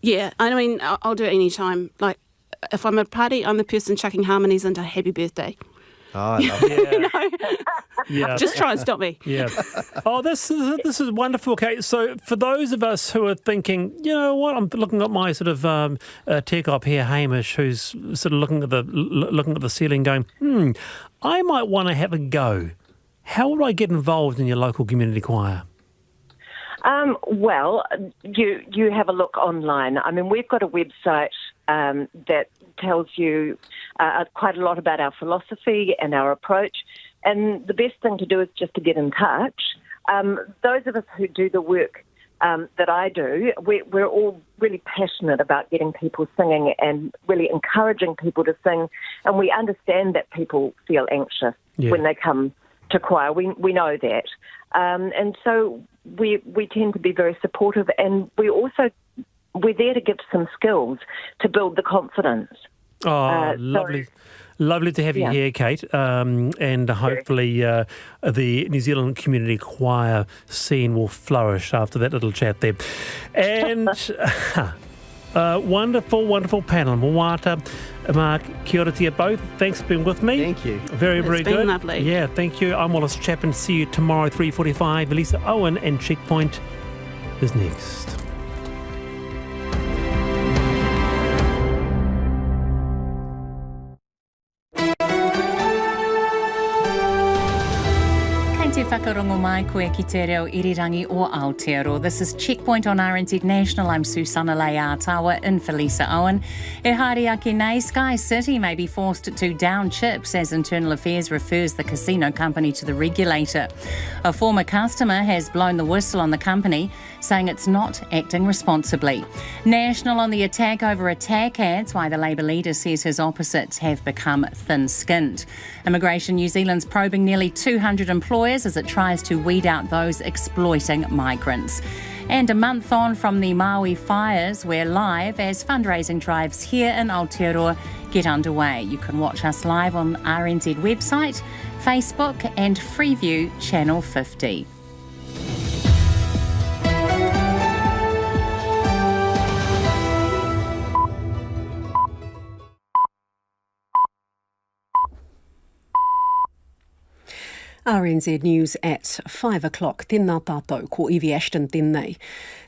Yeah, I mean, I'll do it any time. Like, if I'm at a party, I'm the person chucking harmonies into happy birthday. Oh, I love it. You know? Yeah. Just try and stop me. Yeah. Oh, this is wonderful, Kate. So for those of us who are thinking, you know what, I'm looking at my sort of tech op here, Hamish, who's sort of looking at the ceiling, going, I might want to have a go. How would I get involved in your local community choir? Well, you have a look online. I mean, we've got a website that tells you quite a lot about our philosophy and our approach. And the best thing to do is just to get in touch. Those of us who do the work that I do, we're all really passionate about getting people singing and really encouraging people to sing. And we understand that people feel anxious when they come to choir. We know that. And so we tend to be very supportive, and we're there to give some skills to build the confidence. Oh, lovely. Lovely to have you here, Kate, and hopefully the New Zealand community choir scene will flourish after that little chat there. And wonderful, wonderful panel. Moata, Mark, kia ora to you both. Thanks for being with me. Thank you. Very, very good. It's been lovely. Yeah, thank you. I'm Wallace Chapman. See you tomorrow at 3:45. Elisa Owen and Checkpoint is next. Te whakarongo mai koe ki te reo irirangi o Aotearoa. This is Checkpoint on RNZ National. I'm Susanna Leatawa in for Lisa Owen. E haere ake nei, Sky City may be forced to down chips as Internal Affairs refers the casino company to the regulator. A former customer has blown the whistle on the company, saying it's not acting responsibly. National on the attack over attack ads, why the Labour leader says his opposites have become thin-skinned. Immigration New Zealand's probing nearly 200 employers as it tries to weed out those exploiting migrants. And a month on from the Maui fires, we're live as fundraising drives here in Aotearoa get underway. You can watch us live on RNZ website, Facebook and Freeview Channel 50. RNZ News at 5 o'clock. Tēnā tātou, ko Evie Ashton tēnei.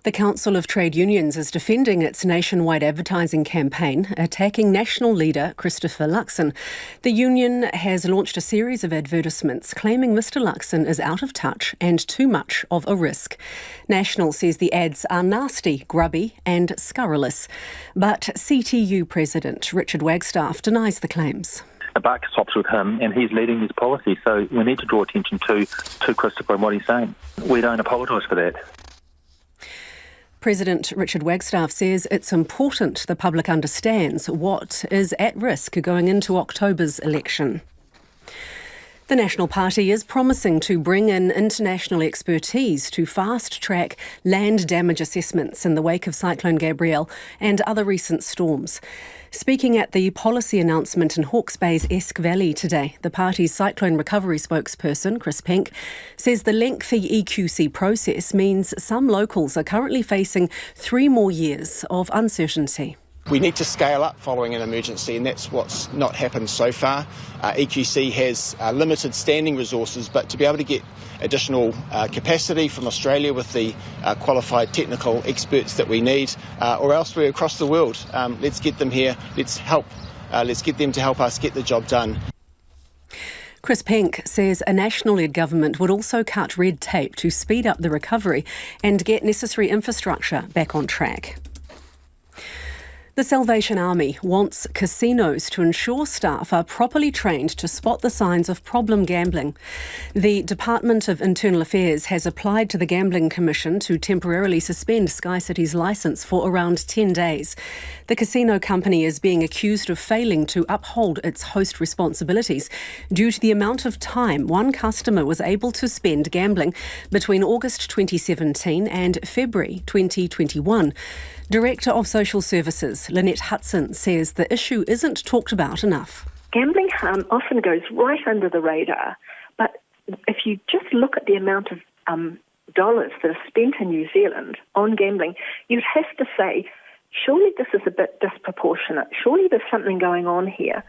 The Council of Trade Unions is defending its nationwide advertising campaign, attacking national leader Christopher Luxon. The union has launched a series of advertisements claiming Mr Luxon is out of touch and too much of a risk. National says the ads are nasty, grubby and scurrilous. But CTU President Richard Wagstaff denies the claims. The buck stops with him, and he's leading this policy. So we need to draw attention to Christopher and what he's saying. We don't apologise for that. President Richard Wagstaff says it's important the public understands what is at risk going into October's election. The National Party is promising to bring in international expertise to fast-track land damage assessments in the wake of Cyclone Gabrielle and other recent storms. Speaking at the policy announcement in Hawke's Bay's Esk Valley today, the party's cyclone recovery spokesperson, Chris Pink, says the lengthy EQC process means some locals are currently facing 3 more years of uncertainty. We need to scale up following an emergency, and that's what's not happened so far. EQC has limited standing resources, but to be able to get additional capacity from Australia with the qualified technical experts that we need, or elsewhere across the world, let's get them here, let's get them to help us get the job done. Chris Pink says a national-led government would also cut red tape to speed up the recovery and get necessary infrastructure back on track. The Salvation Army wants casinos to ensure staff are properly trained to spot the signs of problem gambling. The Department of Internal Affairs has applied to the Gambling Commission to temporarily suspend Sky City's licence for around 10 days. The casino company is being accused of failing to uphold its host responsibilities due to the amount of time one customer was able to spend gambling between August 2017 and February 2021. Director of Social Services, Lynette Hudson, says the issue isn't talked about enough. Gambling harm often goes right under the radar, but if you just look at the amount of dollars that are spent in New Zealand on gambling, you'd have to say surely this is a bit disproportionate. Surely there's something going on here.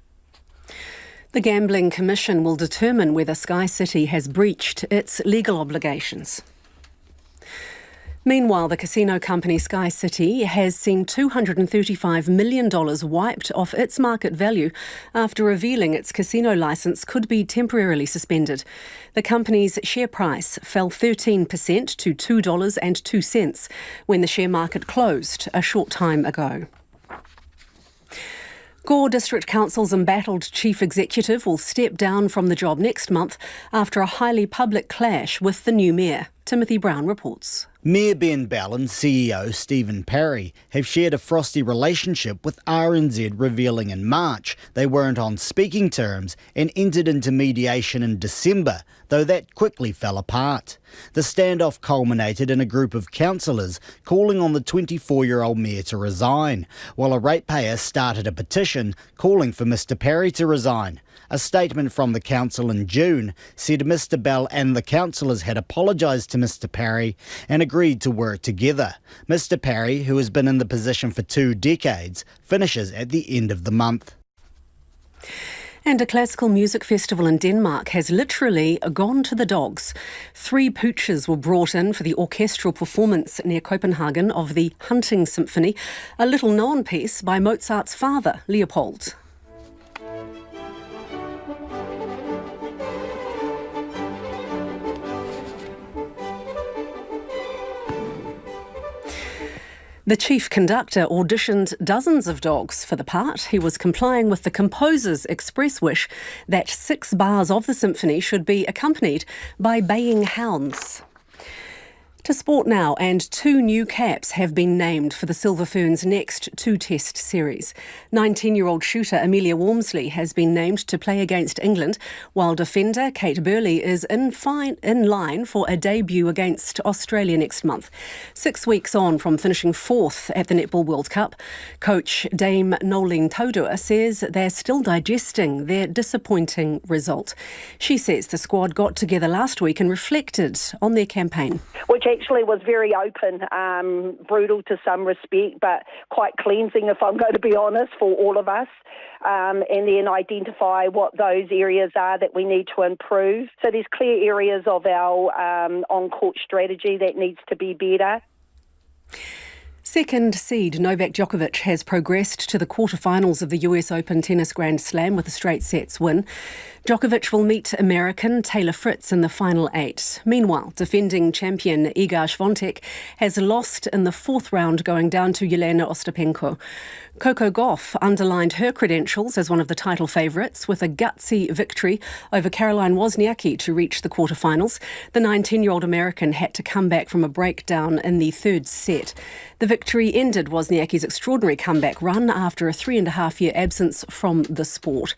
The Gambling Commission will determine whether Sky City has breached its legal obligations. Meanwhile, the casino company Sky City has seen $235 million wiped off its market value after revealing its casino licence could be temporarily suspended. The company's share price fell 13% to $2.02 when the share market closed a short time ago. Gore District Council's embattled chief executive will step down from the job next month after a highly public clash with the new mayor. Timothy Brown reports. Mayor Ben Bell and CEO Stephen Parry have shared a frosty relationship, with RNZ revealing in March they weren't on speaking terms and entered into mediation in December, though that quickly fell apart. The standoff culminated in a group of councillors calling on the 24-year-old mayor to resign, while a ratepayer started a petition calling for Mr Parry to resign. A statement from the council in June said Mr Bell and the councillors had apologised to Mr Parry and agreed to work together. Mr Parry, who has been in the position for 2 decades, finishes at the end of the month. And a classical music festival in Denmark has literally gone to the dogs. 3 pooches were brought in for the orchestral performance near Copenhagen of the Hunting Symphony, a little-known piece by Mozart's father, Leopold. The chief conductor auditioned dozens of dogs for the part. He was complying with the composer's express wish that 6 bars of the symphony should be accompanied by baying hounds. To sport now, and 2 new caps have been named for the Silver Ferns' next 2-test series. 19-year-old shooter Amelia Walmsley has been named to play against England, while defender Kate Burley is in line for a debut against Australia next month. 6 weeks on from finishing 4th at the Netball World Cup, coach Dame Nolene Taudua says they're still digesting their disappointing result. She says the squad got together last week and reflected on their campaign. Which actually was very open, brutal to some respect, but quite cleansing, if I'm going to be honest, for all of us, and then identify what those areas are that we need to improve. So there's clear areas of our on-court strategy that needs to be better. Second seed Novak Djokovic has progressed to the quarterfinals of the US Open Tennis Grand Slam with a straight sets win. Djokovic will meet American Taylor Fritz in the final 8. Meanwhile, defending champion Iga Swiatek has lost in the 4th round, going down to Jelena Ostapenko. Coco Gauff underlined her credentials as one of the title favourites with a gutsy victory over Caroline Wozniacki to reach the quarterfinals. The 19-year-old American had to come back from a breakdown in the 3rd set. The victory ended Wozniacki's extraordinary comeback run after a 3.5-year absence from the sport.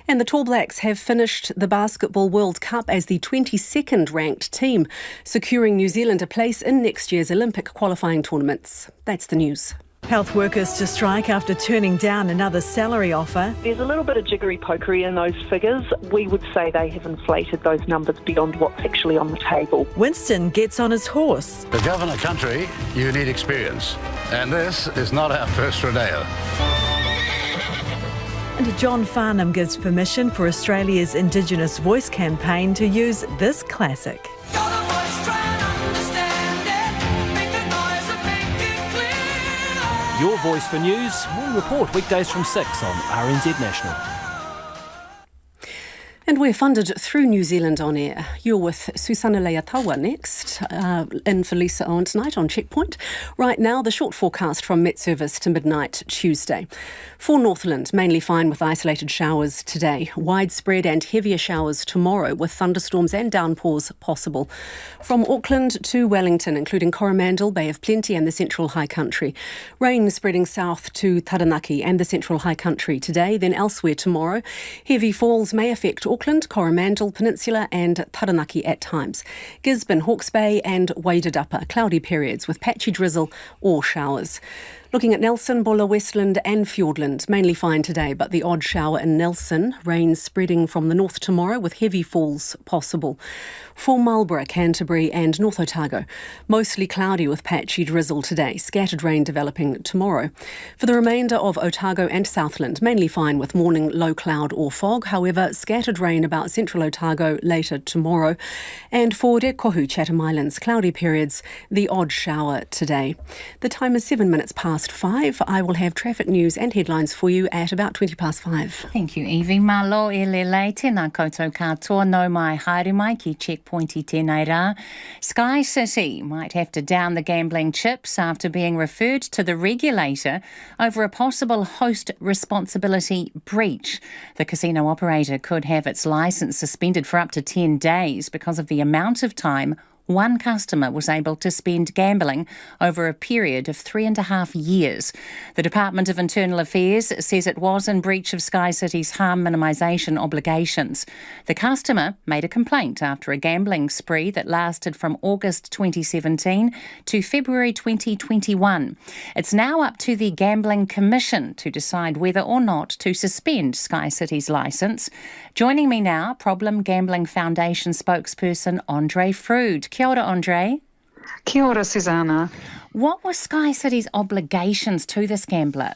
And the Tall Blacks have finished the Basketball World Cup as the 22nd ranked team, securing New Zealand a place in next year's Olympic qualifying tournaments. That's the news. Health workers to strike after turning down another salary offer. There's a little bit of jiggery-pokery in those figures. We would say they have inflated those numbers beyond what's actually on the table. Winston gets on his horse. To govern a country, you need experience. And this is not our first rodeo. And John Farnham gives permission for Australia's Indigenous Voice campaign to use this classic. Your voice for news. We'll report weekdays from 6 on RNZ National. And we're funded through New Zealand On Air. You're with Susana Leatawa next, in for Lisa Owen tonight on Checkpoint. Right now, the short forecast from Met Service to midnight Tuesday. For Northland, mainly fine with isolated showers today. Widespread and heavier showers tomorrow with thunderstorms and downpours possible. From Auckland to Wellington, including Coromandel, Bay of Plenty and the Central High Country. Rain spreading south to Taranaki and the Central High Country today, then elsewhere tomorrow. Heavy falls may affect Auckland, Coromandel Peninsula and Taranaki at times. Gisborne, Hawke's Bay and Wairarapa, cloudy periods with patchy drizzle or showers. Looking at Nelson, Bulla, Westland and Fiordland, mainly fine today, but the odd shower in Nelson. Rain spreading from the north tomorrow with heavy falls possible. For Marlborough, Canterbury and North Otago, mostly cloudy with patchy drizzle today. Scattered rain developing tomorrow. For the remainder of Otago and Southland, mainly fine with morning low cloud or fog. However, scattered rain about central Otago later tomorrow. And for Te Kohu, Chatham Islands, cloudy periods, the odd shower today. The time is 7 minutes past 5. I will have traffic news and headlines for you at about 20 past 5. Thank you, Evie. Malo e lelei tēnā koutou katoa no mai haere mai ki checkpoint I tēnei rā. Sky City might have to down the gambling chips after being referred to the regulator over a possible host responsibility breach. The casino operator could have its licence suspended for up to 10 days because of the amount of time one customer was able to spend gambling over a period of 3.5 years. The Department of Internal Affairs says it was in breach of Sky City's harm minimisation obligations. The customer made a complaint after a gambling spree that lasted from August 2017 to February 2021. It's now up to the Gambling Commission to decide whether or not to suspend Sky City's licence. Joining me now, Problem Gambling Foundation spokesperson Andre Frood. Kia ora, Andre. Kia ora, Susanna. What were Sky City's obligations to this gambler?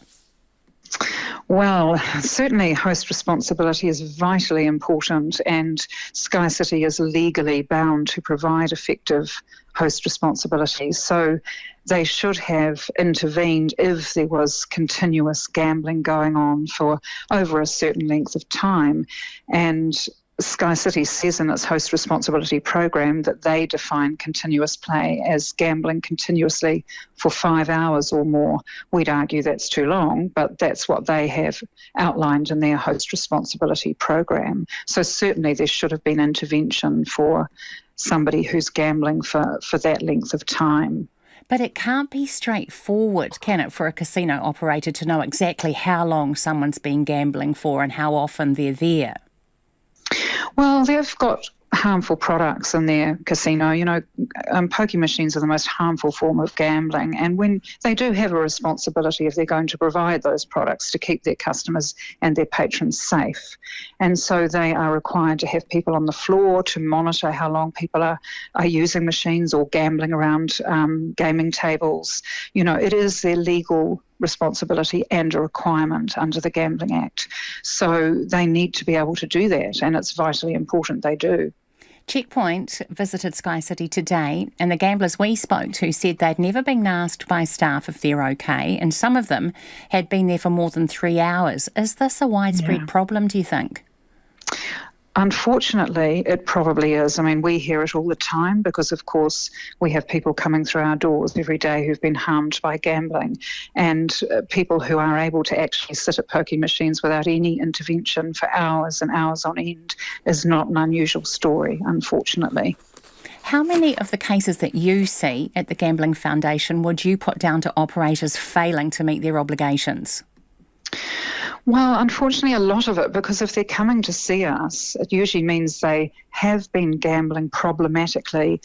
Well, certainly host responsibility is vitally important, and Sky City is legally bound to provide effective host responsibility. So they should have intervened if there was continuous gambling going on for over a certain length of time. And Sky City says in its host responsibility program that they define continuous play as gambling continuously for 5 hours or more. We'd argue that's too long, but that's what they have outlined in their host responsibility program. So certainly there should have been intervention for somebody who's gambling for that length of time. But it can't be straightforward, can it, for a casino operator to know exactly how long someone's been gambling for and how often they're there? Well, they've got harmful products in their casino. You know, pokie machines are the most harmful form of gambling, and when they do have a responsibility if they're going to provide those products to keep their customers and their patrons safe. And so they are required to have people on the floor to monitor how long people are using machines or gambling around gaming tables. You know, it is their legal responsibility and a requirement under the Gambling Act. So they need to be able to do that, and it's vitally important they do. Checkpoint visited Sky City today, and the gamblers we spoke to said they'd never been asked by staff if they're okay, and some of them had been there for more than 3 hours. Is this a widespread problem, do you think? Unfortunately, it probably is. I mean, we hear it all the time because, of course, we have people coming through our doors every day who've been harmed by gambling, and people who are able to actually sit at pokie machines without any intervention for hours and hours on end is not an unusual story, unfortunately. How many of the cases that you see at the Gambling Foundation would you put down to operators failing to meet their obligations? Well, unfortunately, a lot of it, because if they're coming to see us, it usually means they have been gambling problematically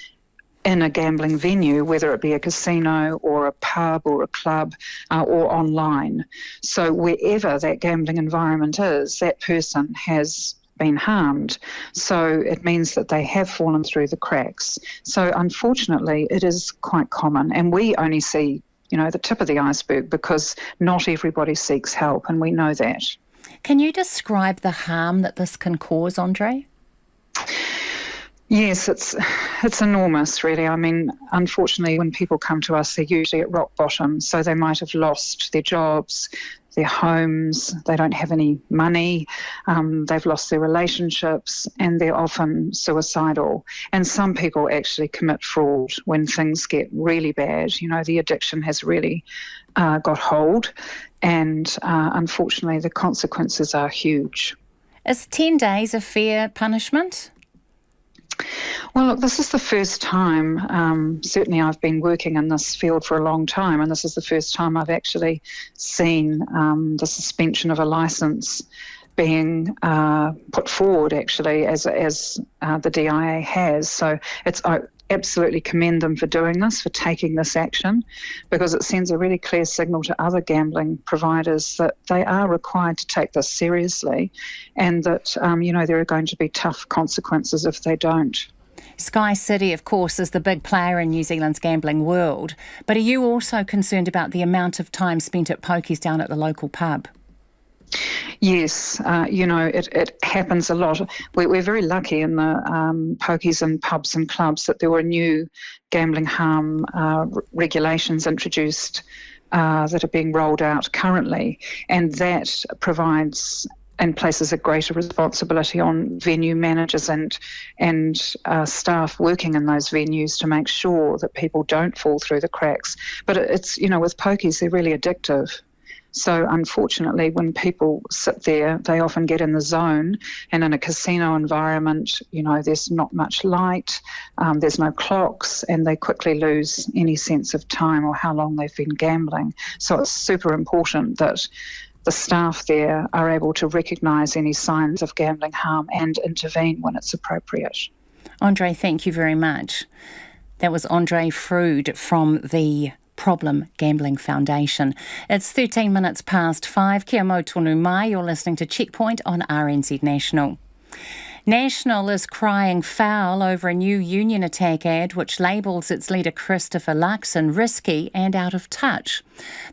in a gambling venue, whether it be a casino or a pub or a club or online. So wherever that gambling environment is, that person has been harmed. So it means that they have fallen through the cracks. So unfortunately, it is quite common, and we only see the tip of the iceberg because not everybody seeks help, and we know that. Can you describe the harm that this can cause, Andre? Yes, it's enormous, really. I mean, unfortunately, when people come to us, they're usually at rock bottom, so they might have lost their jobs, their homes, they don't have any money, they've lost their relationships, and they're often suicidal. And some people actually commit fraud when things get really bad. The addiction has really got hold, and unfortunately the consequences are huge. Is 10 days a fair punishment? Well, look, this is the first time, certainly I've been working in this field for a long time, and this is the first time I've actually seen the suspension of a licence being put forward, actually, as the DIA has. So it's absolutely commend them for doing this, for taking this action, because it sends a really clear signal to other gambling providers that they are required to take this seriously, and that, there are going to be tough consequences if they don't. Sky City, of course, is the big player in New Zealand's gambling world. But are you also concerned about the amount of time spent at pokies down at the local pub? Yes, it happens a lot. We're very lucky in the pokies and pubs and clubs that there were new gambling harm regulations introduced that are being rolled out currently, and that provides and places a greater responsibility on venue managers and staff working in those venues to make sure that people don't fall through the cracks. But it's, with pokies, they're really addictive. So unfortunately, when people sit there, they often get in the zone, and in a casino environment, there's not much light, there's no clocks, and they quickly lose any sense of time or how long they've been gambling. So it's super important that the staff there are able to recognise any signs of gambling harm and intervene when it's appropriate. Andre, thank you very much. That was Andre Frood from the Problem Gambling Foundation. It's 13 minutes past 5. Kia mau tonu mai. You're listening to Checkpoint on RNZ National. National is crying foul over a new union attack ad which labels its leader Christopher Luxon risky and out of touch.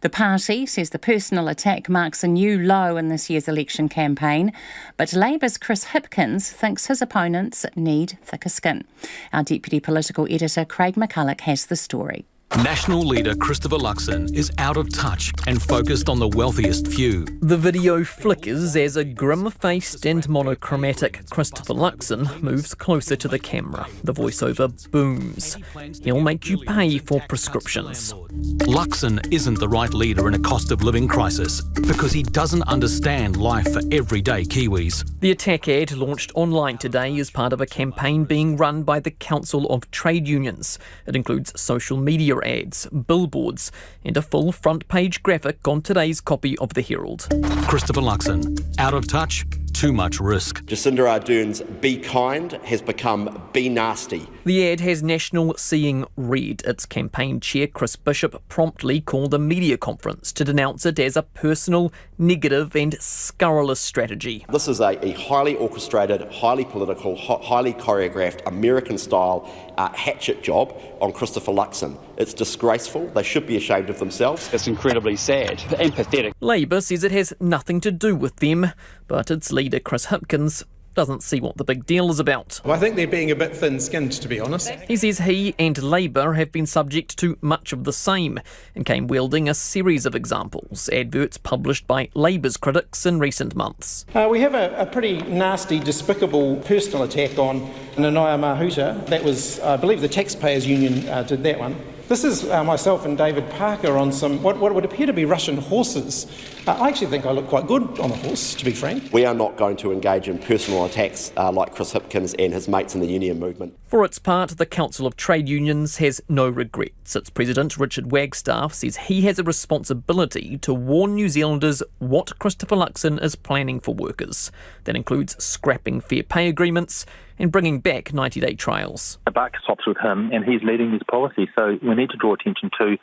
The party says the personal attack marks a new low in this year's election campaign, but Labour's Chris Hipkins thinks his opponents need thicker skin. Our Deputy Political Editor Craig McCulloch has the story. National leader Christopher Luxon is out of touch and focused on the wealthiest few. The video flickers as a grim-faced and monochromatic Christopher Luxon moves closer to the camera. The voiceover booms. He'll make you pay for prescriptions. Luxon isn't the right leader in a cost of living crisis because he doesn't understand life for everyday Kiwis. The attack ad launched online today as part of a campaign being run by the Council of Trade Unions. It includes social media ads, billboards, and a full front-page graphic on today's copy of the Herald. Christopher Luxon, out of touch, too much risk. Jacinda Ardern's Be Kind has become Be Nasty. The ad has National seeing red. Its campaign chair, Chris Bishop, promptly called a media conference to denounce it as a personal, negative and scurrilous strategy. This is a highly orchestrated, highly political, highly choreographed, American-style hatchet job on Christopher Luxon. It's disgraceful. They should be ashamed of themselves. It's incredibly sad and pathetic. Labour says it has nothing to do with them, but its leader, Chris Hipkins, doesn't see what the big deal is about. Well, I think they're being a bit thin-skinned, to be honest. He says he and Labour have been subject to much of the same and came wielding a series of examples, adverts published by Labour's critics in recent months. We have a pretty nasty, despicable personal attack on Nanaia Mahuta. That was, I believe, the Taxpayers Union did that one. This is myself and David Parker on some what would appear to be Russian horses. I actually think I look quite good on a horse, to be frank. We are not going to engage in personal attacks like Chris Hipkins and his mates in the union movement. For its part, the Council of Trade Unions has no regrets. Its president, Richard Wagstaff, says he has a responsibility to warn New Zealanders what Christopher Luxon is planning for workers. That includes scrapping fair pay agreements and bringing back 90-day trials. The buck stops with him and he's leading his policy, so we need to draw attention to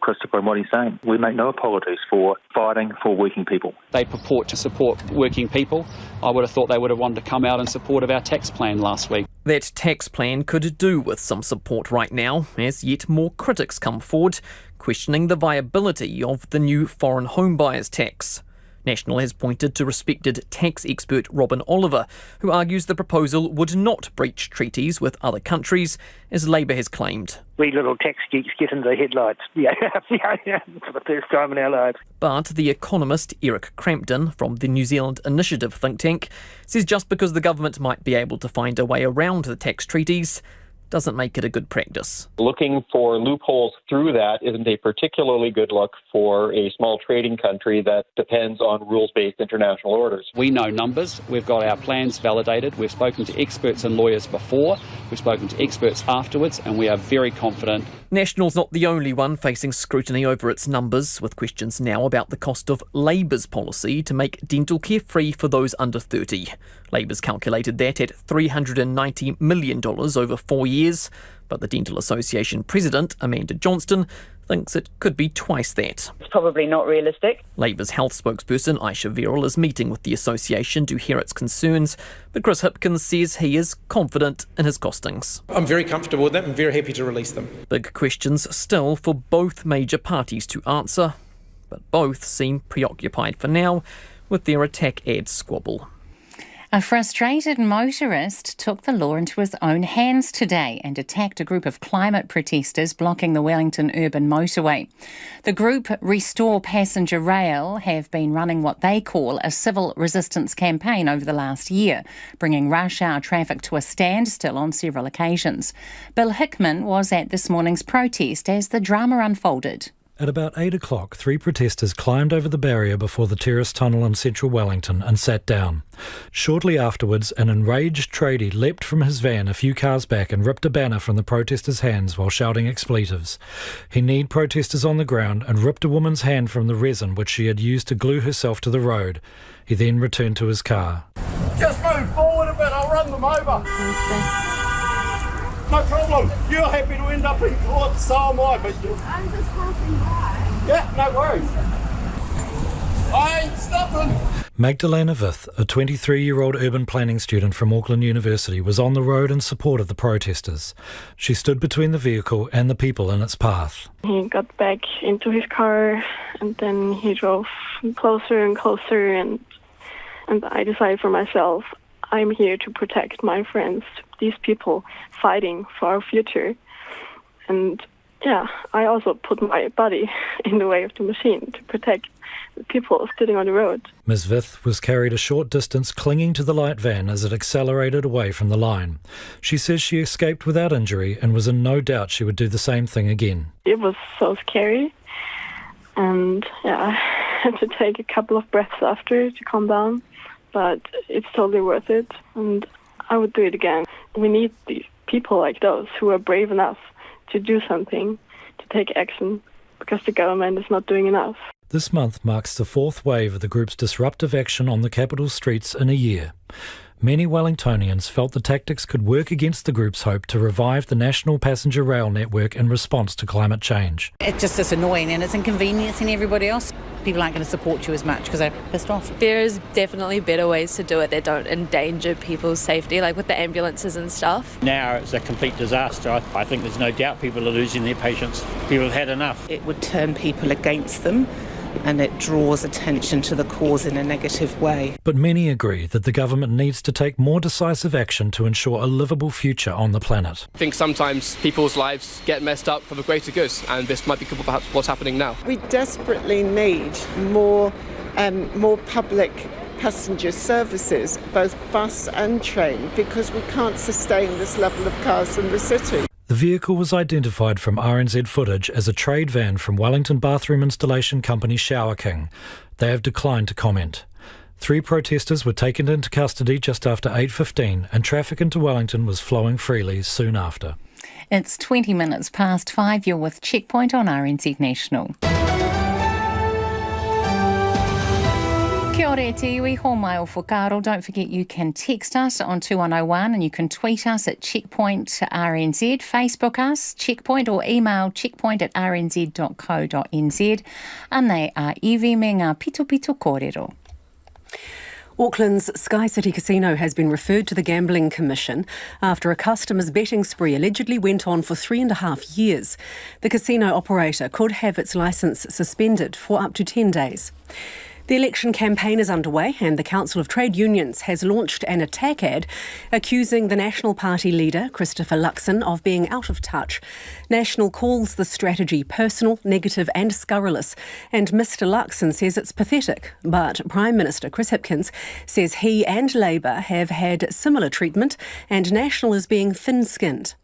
Christopher and what he's saying. We make no apologies for fighting for working people. They purport to support working people. I would have thought they would have wanted to come out in support of our tax plan last week. That tax plan could do with some support right now, as yet more critics come forward, questioning the viability of the new foreign home buyers tax. National has pointed to respected tax expert Robin Oliver, who argues the proposal would not breach treaties with other countries, as Labour has claimed. We little tax geeks get into the headlights for the first time in our lives. But the economist Eric Crampton from the New Zealand Initiative think tank says just because the government might be able to find a way around the tax treaties doesn't make it a good practice. Looking for loopholes through that isn't a particularly good look for a small trading country that depends on rules-based international orders. We know numbers. We've got our plans validated. We've spoken to experts and lawyers before. We've spoken to experts afterwards, and we are very confident. National's not the only one facing scrutiny over its numbers, with questions now about the cost of Labour's policy to make dental care free for those under 30. Labour's calculated that at $390 million over 4 years, but the Dental Association president, Amanda Johnston, thinks it could be twice that. It's probably not realistic. Labour's health spokesperson, Aisha Verrill, is meeting with the association to hear its concerns, but Chris Hipkins says he is confident in his costings. I'm very comfortable with them. I'm very happy to release them. Big questions still for both major parties to answer, but both seem preoccupied for now with their attack ad squabble. A frustrated motorist took the law into his own hands today and attacked a group of climate protesters blocking the Wellington urban motorway. The group Restore Passenger Rail have been running what they call a civil resistance campaign over the last year, bringing rush hour traffic to a standstill on several occasions. Bill Hickman was at this morning's protest as the drama unfolded. At about 8 o'clock, 3 protesters climbed over the barrier before the terrace tunnel in central Wellington and sat down. Shortly afterwards, an enraged tradie leapt from his van a few cars back and ripped a banner from the protesters' hands while shouting expletives. He kneed protesters on the ground and ripped a woman's hand from the resin which she had used to glue herself to the road. He then returned to his car. Just move forward a bit, I'll run them over. No problem. You're happy to end up in court, so am I, but I'm just passing by. Yeah, no worries. I ain't stopping. Magdalena Vith, a 23-year-old urban planning student from Auckland University, was on the road in support of the protesters. She stood between the vehicle and the people in its path. He got back into his car and then he drove closer and closer, and I decided for myself, I'm here to protect my friends, these people fighting for our future. And yeah, I also put my body in the way of the machine to protect the people sitting on the road. Ms. Vith was carried a short distance clinging to the light van as it accelerated away from the line. She says she escaped without injury and was in no doubt she would do the same thing again. It was so scary, and yeah, I had to take a couple of breaths after to calm down. But it's totally worth it, and I would do it again. We need these people like those who are brave enough to do something, to take action, because the government is not doing enough. This month marks the 4th wave of the group's disruptive action on the capital streets in a year. Many Wellingtonians felt the tactics could work against the group's hope to revive the national passenger rail network in response to climate change. It's just this annoying and it's inconveniencing everybody else. People aren't going to support you as much because they're pissed off. There is definitely better ways to do it that don't endanger people's safety, like with the ambulances and stuff. Now it's a complete disaster. I think there's no doubt people are losing their patience. People have had enough. It would turn people against them, and it draws attention to the cause in a negative way. But many agree that the government needs to take more decisive action to ensure a livable future on the planet. I think sometimes people's lives get messed up for the greater good, and this might be perhaps what's happening now. We desperately need more public passenger services, both bus and train, because we can't sustain this level of cars in the city. The vehicle was identified from RNZ footage as a trade van from Wellington bathroom installation company Shower King. They have declined to comment. 3 protesters were taken into custody just after 8:15 and traffic into Wellington was flowing freely soon after. It's 20 minutes past 5. You're with Checkpoint on RNZ National. Kia ora te iwi, ho mai o whakaro. Don't forget you can text us on 2101 and you can tweet us at Checkpoint RNZ, Facebook us, Checkpoint, or email checkpoint@rnz.co.nz. Anei a iwi me ngā pito kōrero. Auckland's Sky City Casino has been referred to the Gambling Commission after a customer's betting spree allegedly went on for 3.5 years. The casino operator could have its licence suspended for up to 10 days. The election campaign is underway and the Council of Trade Unions has launched an attack ad accusing the National Party leader, Christopher Luxon, of being out of touch. National calls the strategy personal, negative and scurrilous, and Mr Luxon says it's pathetic. But Prime Minister Chris Hipkins says he and Labour have had similar treatment and National is being thin-skinned.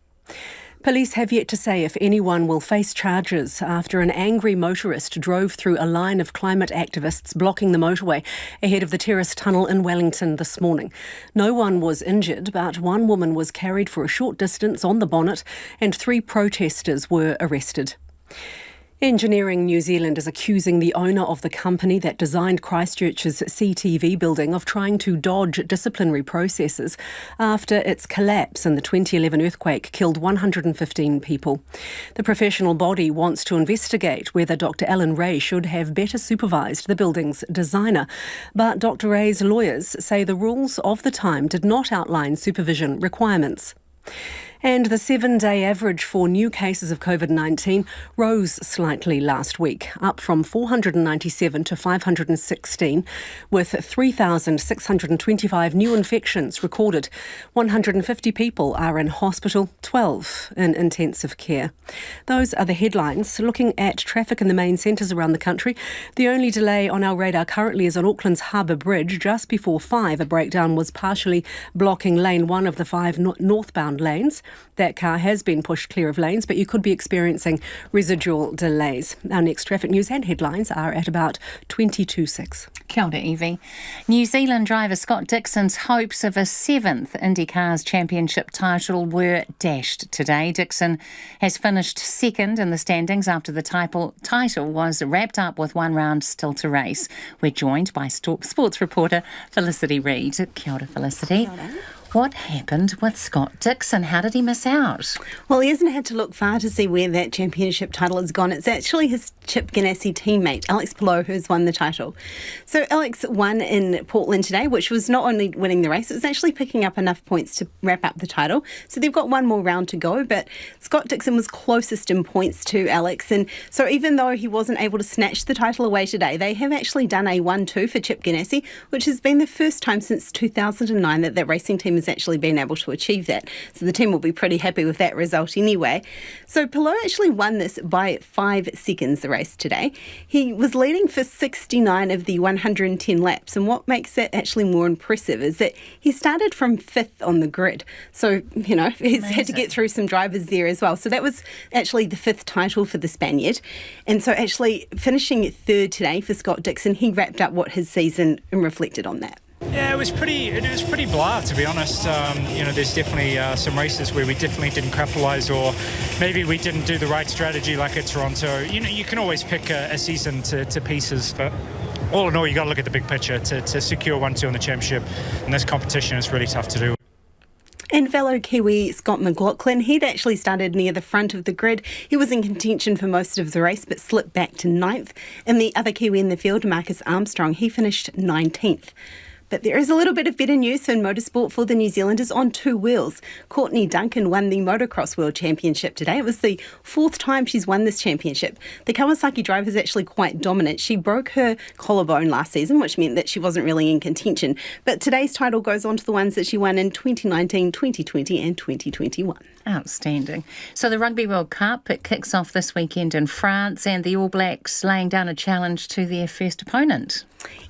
Police have yet to say if anyone will face charges after an angry motorist drove through a line of climate activists blocking the motorway ahead of the terrace tunnel in Wellington this morning. No one was injured, but one woman was carried for a short distance on the bonnet and 3 protesters were arrested. Engineering New Zealand is accusing the owner of the company that designed Christchurch's CTV building of trying to dodge disciplinary processes after its collapse in the 2011 earthquake killed 115 people. The professional body wants to investigate whether Dr. Alan Ray should have better supervised the building's designer. But Dr. Ray's lawyers say the rules of the time did not outline supervision requirements. And the 7-day average for new cases of COVID-19 rose slightly last week, up from 497 to 516, with 3,625 new infections recorded. 150 people are in hospital, 12 in intensive care. Those are the headlines. Looking at traffic in the main centres around the country, the only delay on our radar currently is on Auckland's Harbour Bridge. Just before 5, a breakdown was partially blocking lane 1 of the 5 northbound lanes. That car has been pushed clear of lanes, but you could be experiencing residual delays. Our next traffic news and headlines are at about 22:06. Kia ora, Evie. New Zealand driver Scott Dixon's hopes of a 7th IndyCars Championship title were dashed today. Dixon has finished second in the standings after the title was wrapped up with 1 round still to race. We're joined by sports reporter Felicity Reid. Kia ora, Felicity. Kia ora. What happened with Scott Dixon? How did he miss out? Well, he hasn't had to look far to see where that championship title has gone. It's actually his Chip Ganassi teammate, Alex Palou, who's won the title. So Alex won in Portland today, which was not only winning the race, it was actually picking up enough points to wrap up the title. So they've got one more round to go, but Scott Dixon was closest in points to Alex. And so even though he wasn't able to snatch the title away today, they have actually done a 1-2 for Chip Ganassi, which has been the first time since 2009 that racing team has actually been able to achieve that. So the team will be pretty happy with that result anyway. So Palou actually won this by 5 seconds, the race today. He was leading for 69 of the 110 laps, and what makes that actually more impressive is that he started from 5th on the grid. So, you know, he's had to get through some drivers there as well. So that was actually the 5th title for the Spaniard. And so actually finishing 3rd today for Scott Dixon, he wrapped up what his season and reflected on that. Yeah, it was pretty blah, to be honest. There's definitely some races where we definitely didn't capitalise, or maybe we didn't do the right strategy like at Toronto. You can always pick a season to pieces, but all in all, you got to look at the big picture to secure 1-2 in the championship. In this competition, it's really tough to do. And fellow Kiwi Scott McLaughlin, he'd actually started near the front of the grid. He was in contention for most of the race, but slipped back to 9th. And the other Kiwi in the field, Marcus Armstrong, he finished 19th. But there is a little bit of better news in motorsport for the New Zealanders on 2 wheels. Courtney Duncan won the Motocross World Championship today. It was the 4th time she's won this championship. The Kawasaki driver is actually quite dominant. She broke her collarbone last season, which meant that she wasn't really in contention. But today's title goes on to the ones that she won in 2019, 2020 and 2021. Outstanding. So the Rugby World Cup, it kicks off this weekend in France, and the All Blacks laying down a challenge to their first opponent.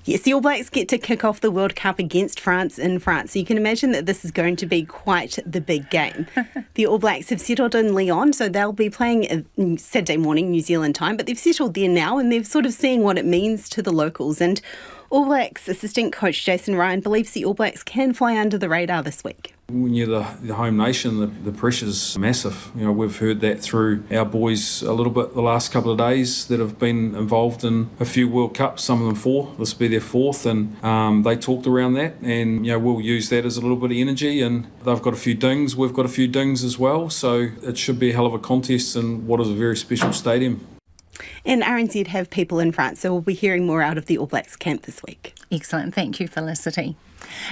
Yes, the All Blacks get to kick off the World Cup against France in France. So you can imagine that this is going to be quite the big game. The All Blacks have settled in Lyon, so they'll be playing Saturday morning New Zealand time, but they've settled there now and they're sort of seeing what it means to the locals. And All Blacks assistant coach Jason Ryan believes the All Blacks can fly under the radar this week. When you're the home nation, the pressure's massive. We've heard that through our boys a little bit the last couple of days that have been involved in a few World Cups, some of them 4. This will be their 4th, and they talked around that, and we'll use that as a little bit of energy. And they've got a few dings, we've got a few dings as well, so it should be a hell of a contest in what is a very special stadium. And RNZ have people in France, so we'll be hearing more out of the All Blacks camp this week. Excellent. Thank you, Felicity.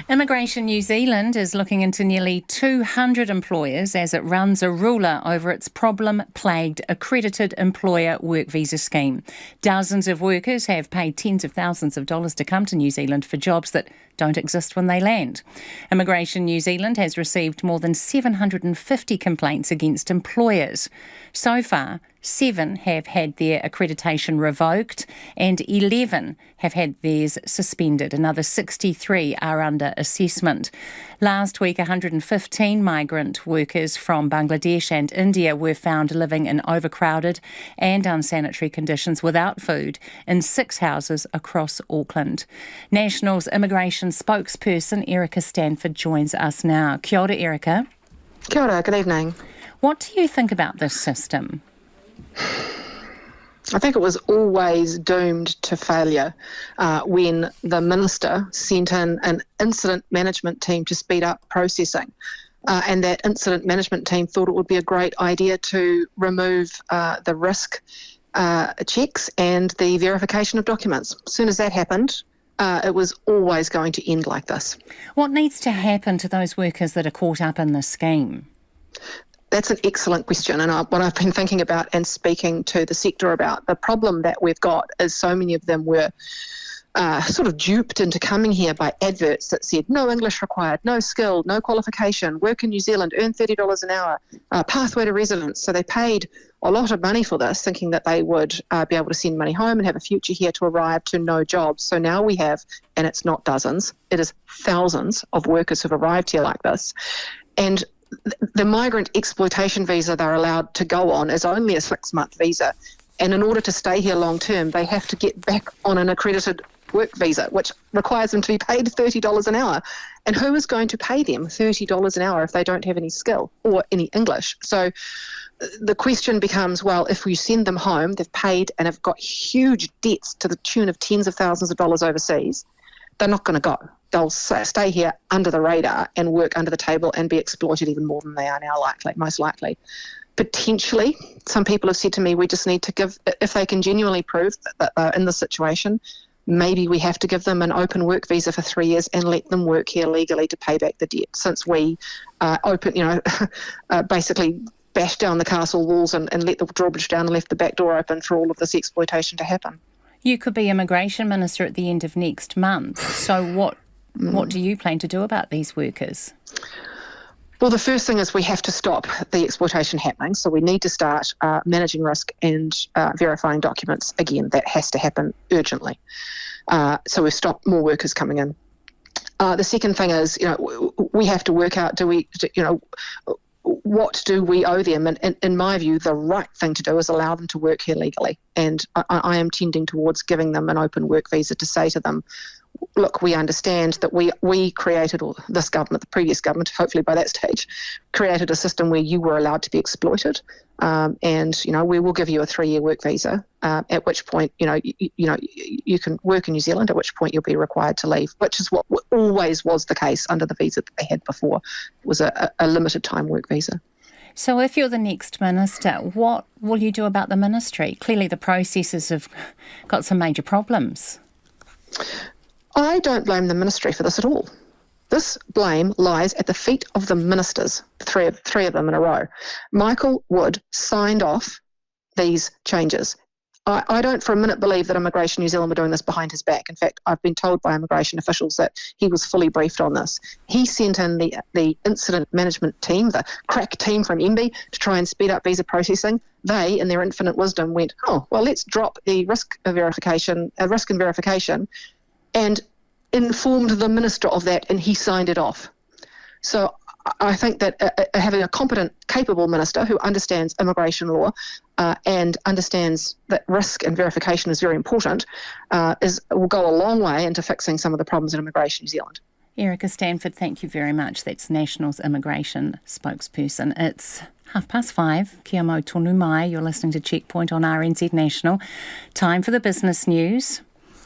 Immigration New Zealand is looking into nearly 200 employers as it runs a ruler over its problem-plagued accredited employer work visa scheme. Dozens of workers have paid tens of thousands of dollars to come to New Zealand for jobs that don't exist when they land. Immigration New Zealand has received more than 750 complaints against employers. So far, 7 have had their accreditation revoked and 11 have had theirs suspended. Another 63 are under assessment. Last week, 115 migrant workers from Bangladesh and India were found living in overcrowded and unsanitary conditions without food in 6 houses across Auckland. National's immigration spokesperson Erica Stanford joins us now. Kia ora, Erica. Kia ora, good evening. What do you think about this system? I think it was always doomed to failure when the minister sent in an incident management team to speed up processing. And that incident management team thought it would be a great idea to remove the risk checks and the verification of documents. As soon as that happened, it was always going to end like this. What needs to happen to those workers that are caught up in the scheme? That's an excellent question, and what I've been thinking about and speaking to the sector about. The problem that we've got is so many of them were sort of duped into coming here by adverts that said no English required, no skill, no qualification, work in New Zealand, earn $30 an hour, pathway to residence. So they paid a lot of money for this, thinking that they would be able to send money home and have a future here, to arrive to no jobs. So now we have, and it's not dozens, it is thousands of workers who've arrived here like this. And the migrant exploitation visa they're allowed to go on is only a 6-month visa. And in order to stay here long term, they have to get back on an accredited work visa, which requires them to be paid $30 an hour. And who is going to pay them $30 an hour if they don't have any skill or any English? So the question becomes, well, if we send them home, they've paid and have got huge debts to the tune of tens of thousands of dollars overseas, they're not going to go. They'll stay here under the radar and work under the table and be exploited even more than they are now, most likely. Potentially, some people have said to me, we just need to give, if they can genuinely prove that they're in this situation, maybe we have to give them an open work visa for 3 years and let them work here legally to pay back the debt, since we basically bashed down the castle walls and let the drawbridge down and left the back door open for all of this exploitation to happen. You could be Immigration Minister at the end of next month. So what do you plan to do about these workers? Well, the first thing is we have to stop the exploitation happening. So we need to start managing risk and verifying documents. Again, that has to happen urgently. So we've stopped more workers coming in. The second thing is, we have to work out, what do we owe them? And in my view, the right thing to do is allow them to work here legally. And I am tending towards giving them an open work visa to say to them, look, we understand that we created, or this government, the previous government, hopefully by that stage, created a system where you were allowed to be exploited. And we will give you a 3-year work visa, at which point, you can work in New Zealand, at which point you'll be required to leave, which is what always was the case under the visa that they had before. It was a limited time work visa. So if you're the next minister, what will you do about the ministry? Clearly the processes have got some major problems. I don't blame the ministry for this at all. This blame lies at the feet of the ministers, three of them in a row. Michael Wood signed off these changes. I don't for a minute believe that Immigration New Zealand were doing this behind his back. In fact, I've been told by immigration officials that he was fully briefed on this. He sent in the incident management team, the crack team from MB, to try and speed up visa processing. They, in their infinite wisdom, went, let's drop the risk and verification, and informed the minister of that, and he signed it off. So I think that having a competent, capable minister who understands immigration law and understands that risk and verification is very important will go a long way into fixing some of the problems in Immigration New Zealand. Erica Stanford, thank you very much. That's National's immigration spokesperson. It's 5:30. Kia mau tonu mai. You're listening to Checkpoint on RNZ National. Time for the business news.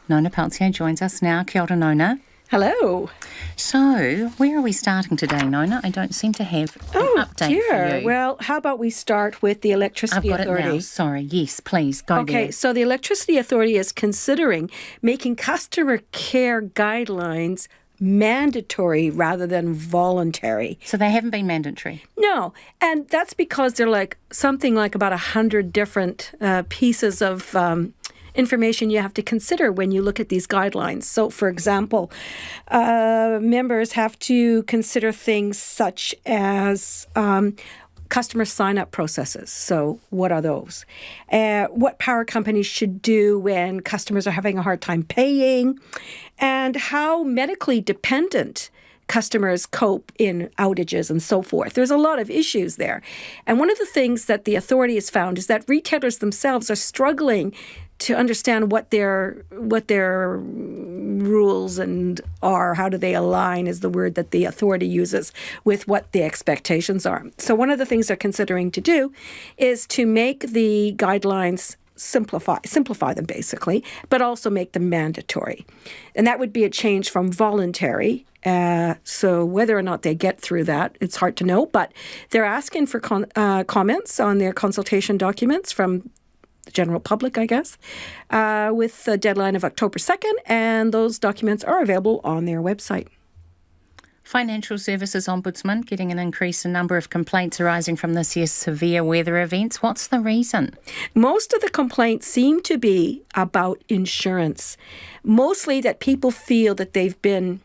Nona Peltier joins us now. Kia ora, Nona. Hello. So, where are we starting today, Nona? I don't seem to have an update for you. Well, how about we start with the Electricity Authority? I've got it now. Sorry. Yes, please. Go there. Okay, so the Electricity Authority is considering making customer care guidelines mandatory rather than voluntary. So they haven't been mandatory? No, and that's because they're something like about 100 different pieces of information you have to consider when you look at these guidelines. So, for example, members have to consider things such as customer sign-up processes. So what are those? What power companies should do when customers are having a hard time paying, and how medically dependent customers cope in outages and so forth. There's a lot of issues there. And one of the things that the authority has found is that retailers themselves are struggling to understand what their rules are. How do they align is the word that the authority uses with what the expectations are. So one of the things they're considering to do is to make the guidelines simplify them basically, but also make them mandatory. And that would be a change from voluntary. So whether or not they get through that, it's hard to know. But they're asking for comments on their consultation documents from the general public, I guess, with a deadline of October 2nd. And those documents are available on their website. Financial Services Ombudsman getting an increase in number of complaints arising from this year's severe weather events. What's the reason? Most of the complaints seem to be about insurance. Mostly that people feel that they've been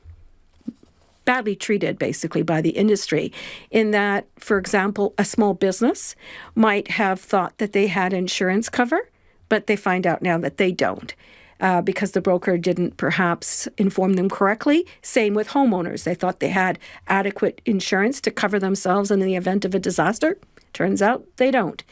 badly treated, basically, by the industry, in that, for example, a small business might have thought that they had insurance cover, but they find out now that they don't. Because the broker didn't perhaps inform them correctly. Same with homeowners. They thought they had adequate insurance to cover themselves in the event of a disaster. Turns out they don't.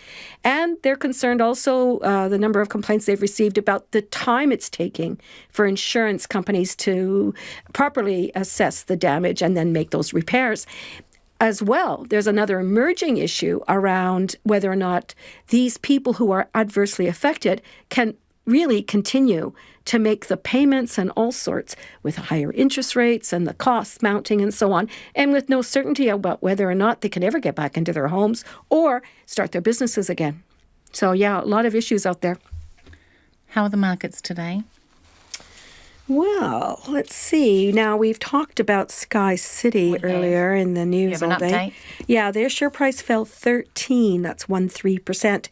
And they're concerned also the number of complaints they've received about the time it's taking for insurance companies to properly assess the damage and then make those repairs. As well, there's another emerging issue around whether or not these people who are adversely affected can really continue to make the payments and all sorts with higher interest rates and the costs mounting and so on, and with no certainty about whether or not they can ever get back into their homes or start their businesses again. So yeah, a lot of issues out there. How are the markets today? Well, let's see. Now, we've talked about Sky City earlier in the news all day. Update? Yeah, their share price fell 13%, 13%,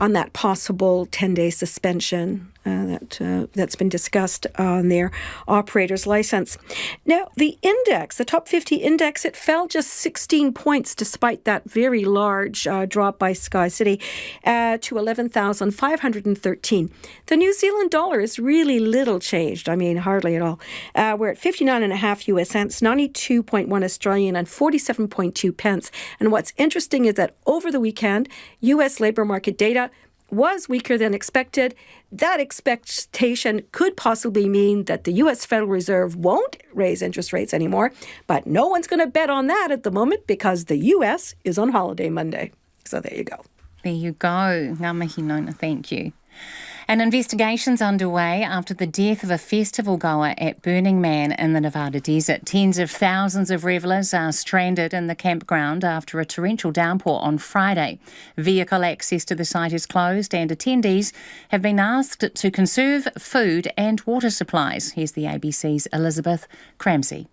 on that possible 10-day suspension that's been discussed on their operator's license. Now, the index, the top 50 index, it fell just 16 points despite that very large drop by Sky City to 11,513. The New Zealand dollar is really little changed. I mean, hardly at all. We're at 59.5 US cents, 92.1 Australian and 47.2 pence. And what's interesting is that over the weekend, US labour market data was weaker than expected. That expectation could possibly mean that the U.S. Federal Reserve won't raise interest rates anymore, but no one's going to bet on that at the moment because the U.S. is on holiday Monday. So there you go. There you go. Ngā mihi nona, thank you. An investigation's underway after the death of a festival goer at Burning Man in the Nevada desert. Tens of thousands of revellers are stranded in the campground after a torrential downpour on Friday. Vehicle access to the site is closed and attendees have been asked to conserve food and water supplies. Here's the ABC's Elizabeth Cramsey.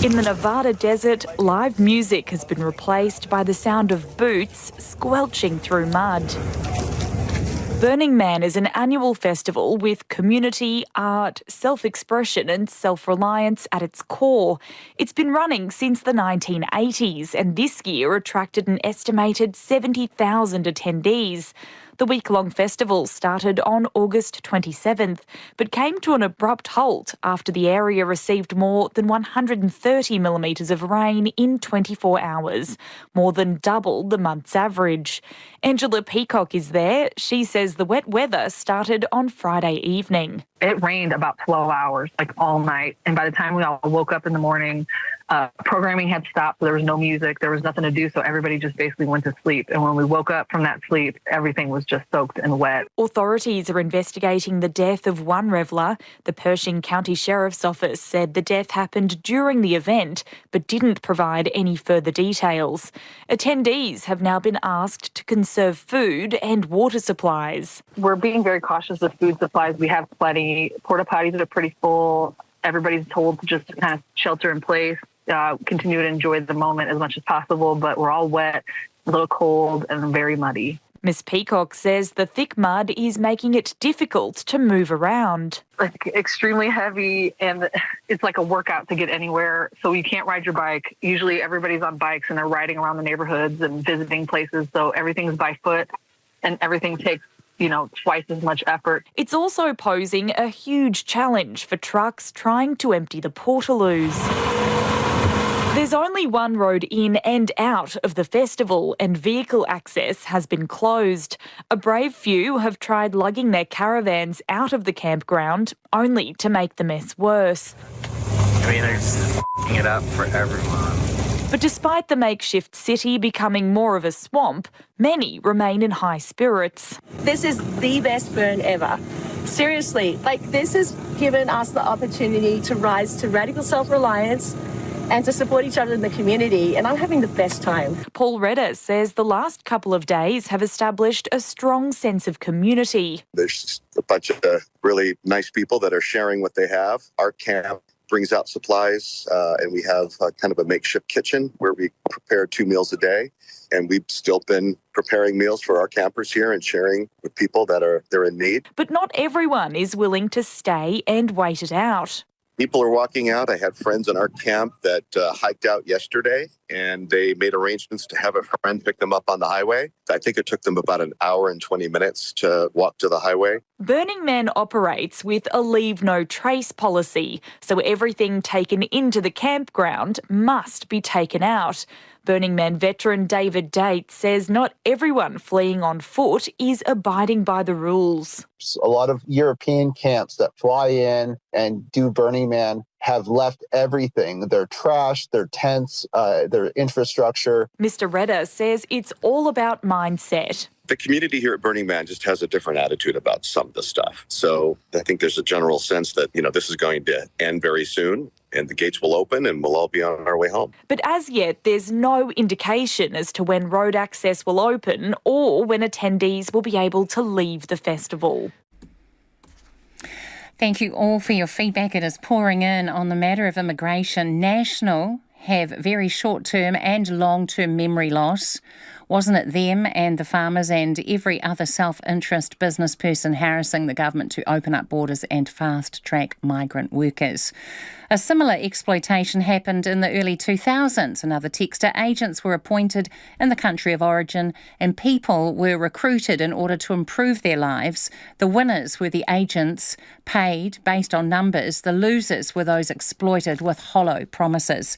In the Nevada desert, live music has been replaced by the sound of boots squelching through mud. Burning Man is an annual festival with community, art, self-expression and self-reliance at its core. It's been running since the 1980s and this year attracted an estimated 70,000 attendees. The week-long festival started on August 27th, but came to an abrupt halt after the area received more than 130 millimetres of rain in 24 hours, more than double the month's average. Angela Peacock is there. She says the wet weather started on Friday evening. It rained about 12 hours, like all night. And by the time we all woke up in the morning, programming had stopped, so there was no music, there was nothing to do, so everybody just basically went to sleep. And when we woke up from that sleep, everything was just soaked and wet. Authorities are investigating the death of one reveller. The Pershing County Sheriff's Office said the death happened during the event, but didn't provide any further details. Attendees have now been asked to conserve food and water supplies. We're being very cautious with food supplies. We have plenty. Porta potties are pretty full. Everybody's told to just kind of shelter in place, continue to enjoy the moment as much as possible, but we're all wet, a little cold, and very muddy. Ms. Peacock says the thick mud is making it difficult to move around. Like extremely heavy, and it's like a workout to get anywhere. So you can't ride your bike. Usually everybody's on bikes and they're riding around the neighborhoods and visiting places. So everything's by foot and everything takes twice as much effort. It's also posing a huge challenge for trucks trying to empty the portaloos. There's only one road in and out of the festival and vehicle access has been closed. A brave few have tried lugging their caravans out of the campground only to make the mess worse. I mean, they're just f***ing it up for everyone. But despite the makeshift city becoming more of a swamp, many remain in high spirits. This is the best burn ever. Seriously, this has given us the opportunity to rise to radical self-reliance and to support each other in the community, and I'm having the best time. Paul Redder says the last couple of days have established a strong sense of community. There's a bunch of really nice people that are sharing what they have. Our camp brings out supplies, and we have kind of a makeshift kitchen where we prepare 2 meals a day. And we've still been preparing meals for our campers here and sharing with people they're in need. But not everyone is willing to stay and wait it out. People are walking out. I had friends in our camp that hiked out yesterday, and they made arrangements to have a friend pick them up on the highway. I think it took them about an hour and 20 minutes to walk to the highway. Burning Man operates with a leave no trace policy, so everything taken into the campground must be taken out. Burning Man veteran David Date says not everyone fleeing on foot is abiding by the rules. A lot of European camps that fly in and do Burning Man have left everything, their trash, their tents, their infrastructure. Mr. Redder says it's all about mindset. The community here at Burning Man just has a different attitude about some of the stuff. So I think there's a general sense that, this is going to end very soon and the gates will open and we'll all be on our way home. But as yet, there's no indication as to when road access will open or when attendees will be able to leave the festival. Thank you all for your feedback. It is pouring in on the matter of immigration. National have very short-term and long-term memory loss. Wasn't it them and the farmers and every other self-interest business person harassing the government to open up borders and fast-track migrant workers? A similar exploitation happened in the early 2000s. Another texter, agents were appointed in the country of origin and people were recruited in order to improve their lives. The winners were the agents paid based on numbers. The losers were those exploited with hollow promises.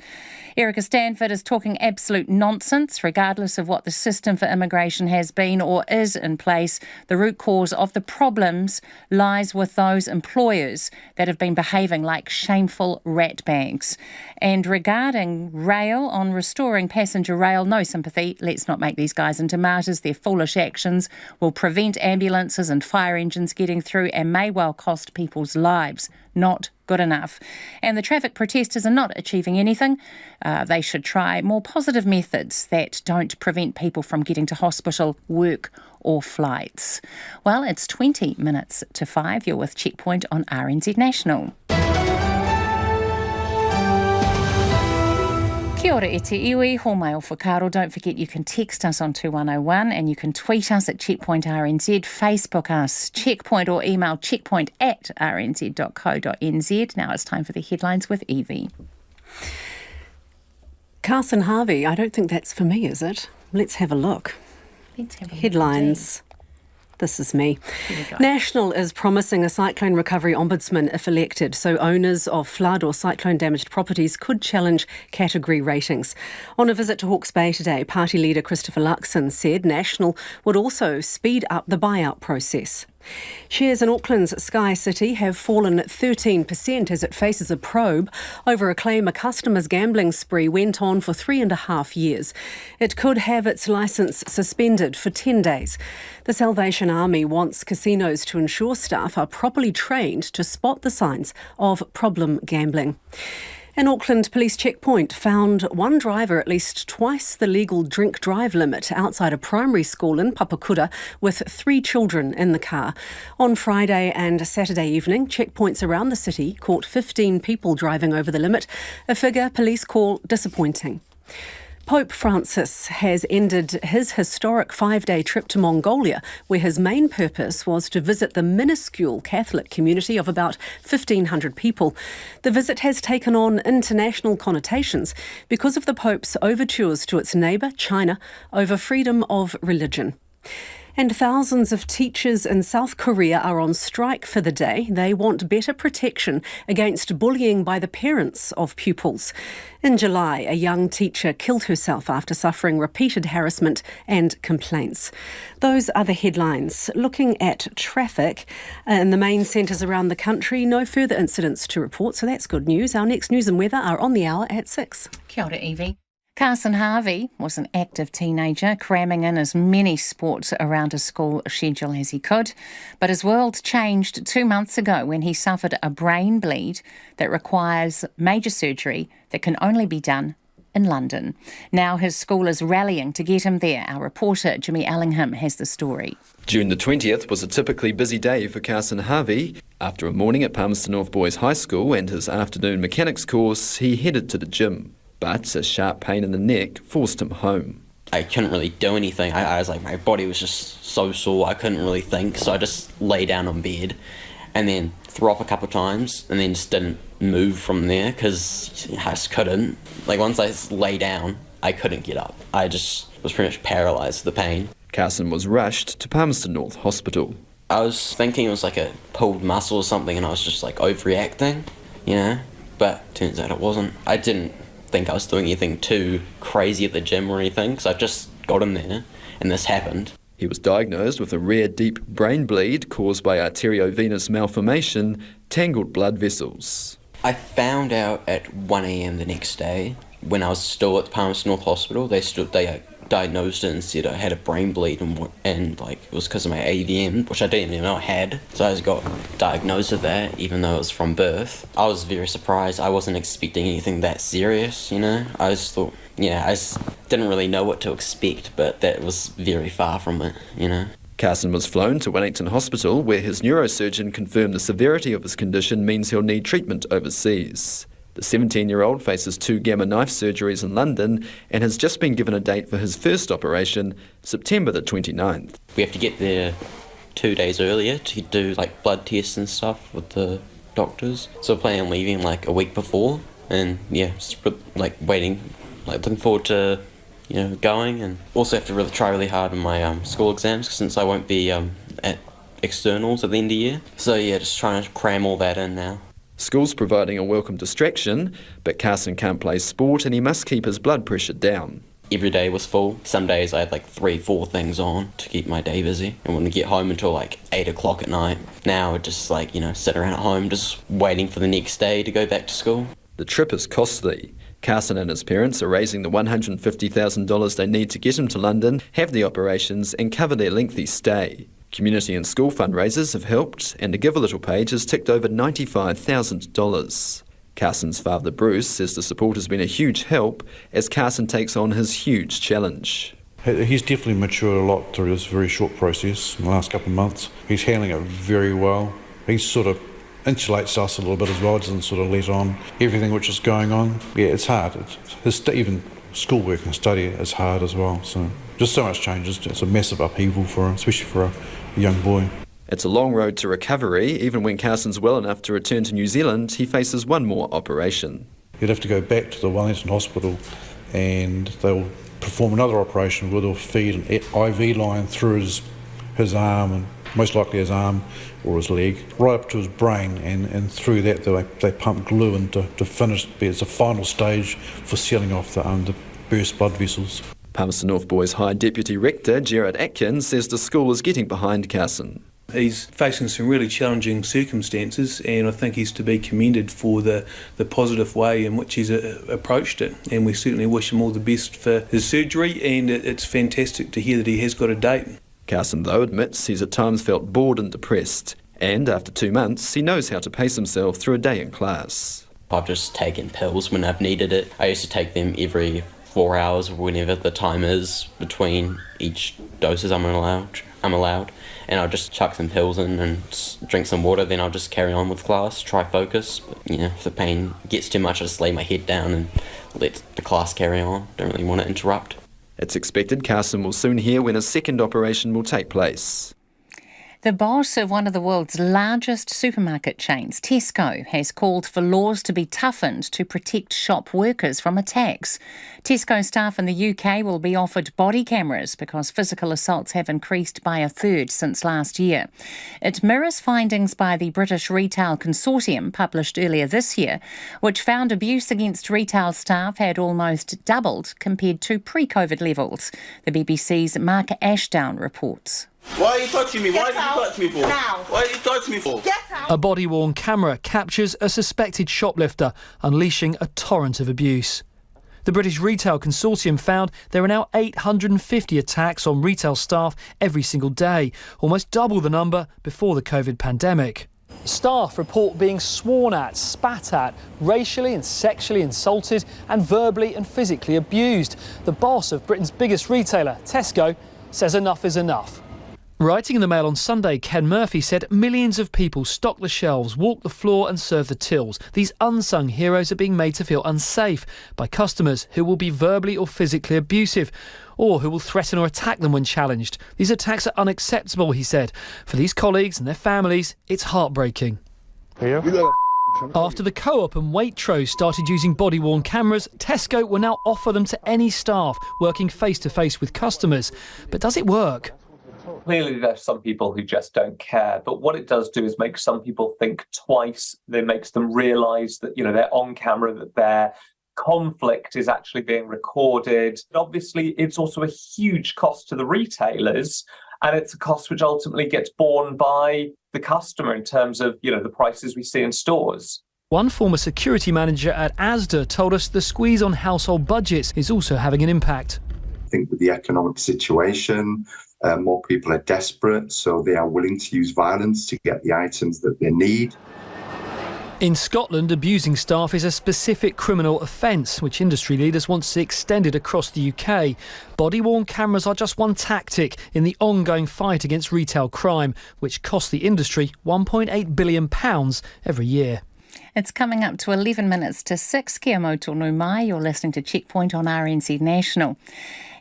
Erica Stanford is talking absolute nonsense, regardless of what the system for immigration has been or is in place. The root cause of the problems lies with those employers that have been behaving like shameful rat bags. And regarding rail, on restoring passenger rail, no sympathy. Let's not make these guys into martyrs. Their foolish actions will prevent ambulances and fire engines getting through and may well cost people's lives. Not good enough. And the traffic protesters are not achieving anything. They should try more positive methods that don't prevent people from getting to hospital, work or flights. Well, it's 20 minutes to 5. You're with Checkpoint on RNZ National. Kia ora e te iwi, ho mai o whakaro. Don't forget you can text us on 2101 and you can tweet us at Checkpoint RNZ, Facebook us, Checkpoint, or email checkpoint@rnz.co.nz. Now it's time for the headlines with Evie. Carson Harvey, I don't think that's for me, is it? Let's have a look. Let's have a Headlines. This is me. National is promising a cyclone recovery ombudsman if elected, so owners of flood or cyclone damaged properties could challenge category ratings. On a visit to Hawke's Bay today, party leader Christopher Luxon said National would also speed up the buyout process. Shares in Auckland's Sky City have fallen 13% as it faces a probe over a claim a customer's gambling spree went on for 3.5 years. It could have its licence suspended for 10 days. The Salvation Army wants casinos to ensure staff are properly trained to spot the signs of problem gambling. An Auckland police checkpoint found one driver at least twice the legal drink-drive limit outside a primary school in Papakura with 3 children in the car. On Friday and Saturday evening, checkpoints around the city caught 15 people driving over the limit, a figure police call disappointing. Pope Francis has ended his historic 5-day trip to Mongolia, where his main purpose was to visit the minuscule Catholic community of about 1,500 people. The visit has taken on international connotations because of the Pope's overtures to its neighbour, China, over freedom of religion. And thousands of teachers in South Korea are on strike for the day. They want better protection against bullying by the parents of pupils. In July, a young teacher killed herself after suffering repeated harassment and complaints. Those are the headlines. Looking at traffic in the main centres around the country, no further incidents to report, so that's good news. Our next news and weather are on the hour at 6. Kia ora, Evie. Carson Harvey was an active teenager, cramming in as many sports around his school schedule as he could. But his world changed 2 months ago when he suffered a brain bleed that requires major surgery that can only be done in London. Now his school is rallying to get him there. Our reporter Jimmy Allingham has the story. June the 20th was a typically busy day for Carson Harvey. After a morning at Palmerston North Boys High School and his afternoon mechanics course, he headed to the gym. But a sharp pain in the neck forced him home. I couldn't really do anything. I was like, my body was just so sore, I couldn't really think. So I just lay down on bed and then threw up a couple of times and then just didn't move from there because I just couldn't. Like once I lay down, I couldn't get up. I just was pretty much paralysed with the pain. Carson was rushed to Palmerston North Hospital. I was thinking it was like a pulled muscle or something and I was just like overreacting, you know, but turns out it wasn't. I didn't think I was doing anything too crazy at the gym or anything, because I just got in there and this happened. He was diagnosed with a rare deep brain bleed caused by arteriovenous malformation, tangled blood vessels. I found out at 1 a.m. the next day when I was still at the Palmerston North Hospital. They diagnosed it and said I had a brain bleed and like it was because of my AVM, which I didn't even know I had. So I just got diagnosed with that, even though it was from birth. I was very surprised. I wasn't expecting anything that serious, you know. I just thought, I just didn't really know what to expect, but that was very far from it, you know. Carson was flown to Wellington Hospital, where his neurosurgeon confirmed the severity of his condition means he'll need treatment overseas. The 17-year-old faces 2 gamma knife surgeries in London and has just been given a date for his first operation, September the 29th. We have to get there 2 days earlier to do like blood tests and stuff with the doctors. So we're planning on leaving like a week before and just like waiting, like looking forward to going, and also have to really try really hard on my school exams since I won't be at externals at the end of the year. So just trying to cram all that in now. School's providing a welcome distraction, but Carson can't play sport and he must keep his blood pressure down. Every day was full. Some days I had like 3-4 things on to keep my day busy. I wouldn't get home until like 8 o'clock at night. Now I just sit around at home just waiting for the next day to go back to school. The trip is costly. Carson and his parents are raising the $150,000 they need to get him to London, have the operations and cover their lengthy stay. Community and school fundraisers have helped, and the Give a Little page has ticked over $95,000. Carson's father Bruce says the support has been a huge help as Carson takes on his huge challenge. He's definitely matured a lot through this very short process in the last couple of months. He's handling it very well. He sort of insulates us a little bit as well, doesn't sort of let on everything which is going on. It's hard. Even schoolwork and study is hard as well. So just so much changes. It's a massive upheaval especially for a young boy. It's a long road to recovery. Even when Carson's well enough to return to New Zealand, he faces one more operation. He'd have to go back to the Wellington Hospital and they'll perform another operation where they'll feed an IV line through his arm, and most likely his arm or his leg, right up to his brain, and through that they pump glue in to finish. It's a final stage for sealing off the burst blood vessels. Palmerston North Boys High Deputy Rector Gerard Atkins says the school is getting behind Carson. He's facing some really challenging circumstances, and I think he's to be commended for the positive way in which he's approached it, and we certainly wish him all the best for his surgery, and it's fantastic to hear that he has got a date. Carson, though, admits he's at times felt bored and depressed, and after 2 months he knows how to pace himself through a day in class. I've just taken pills when I've needed it. I used to take them every 4 hours or whenever the time is between each doses I'm allowed, and I'll just chuck some pills in and drink some water, then I'll just carry on with class, try focus. But, if the pain gets too much, I just lay my head down and let the class carry on. Don't really want to interrupt. It's expected Carson will soon hear when his second operation will take place. The boss of one of the world's largest supermarket chains, Tesco, has called for laws to be toughened to protect shop workers from attacks. Tesco staff in the UK will be offered body cameras because physical assaults have increased by a third since last year. It mirrors findings by the British Retail Consortium published earlier this year, which found abuse against retail staff had almost doubled compared to pre-COVID levels. The BBC's Mark Ashdown reports. Why are you touching me? Why did you touch me for? Now. Why did you touch me for? Get out. A body-worn camera captures a suspected shoplifter unleashing a torrent of abuse. The British Retail Consortium found there are now 850 attacks on retail staff every single day, almost double the number before the COVID pandemic. Staff report being sworn at, spat at, racially and sexually insulted and verbally and physically abused. The boss of Britain's biggest retailer, Tesco, says enough is enough. Writing in the Mail on Sunday, Ken Murphy said millions of people stock the shelves, walk the floor and serve the tills. These unsung heroes are being made to feel unsafe by customers who will be verbally or physically abusive, or who will threaten or attack them when challenged. These attacks are unacceptable, he said. For these colleagues and their families, it's heartbreaking. After the Co-op and Waitrose started using body-worn cameras, Tesco will now offer them to any staff working face-to-face with customers. But does it work? Clearly, there's some people who just don't care. But what it does do is make some people think twice. It makes them realise that, they're on camera, that their conflict is actually being recorded. Obviously, it's also a huge cost to the retailers, and it's a cost which ultimately gets borne by the customer in terms of, the prices we see in stores. One former security manager at Ousted told us the squeeze on household budgets is also having an impact. I think with the economic situation, more people are desperate, so they are willing to use violence to get the items that they need. In Scotland, abusing staff is a specific criminal offence, which industry leaders want to see extended across the UK. Body-worn cameras are just one tactic in the ongoing fight against retail crime, which costs the industry £1.8 billion every year. It's coming up to 11 minutes to 6. Kia moto no mai. You're listening to Checkpoint on RNZ National.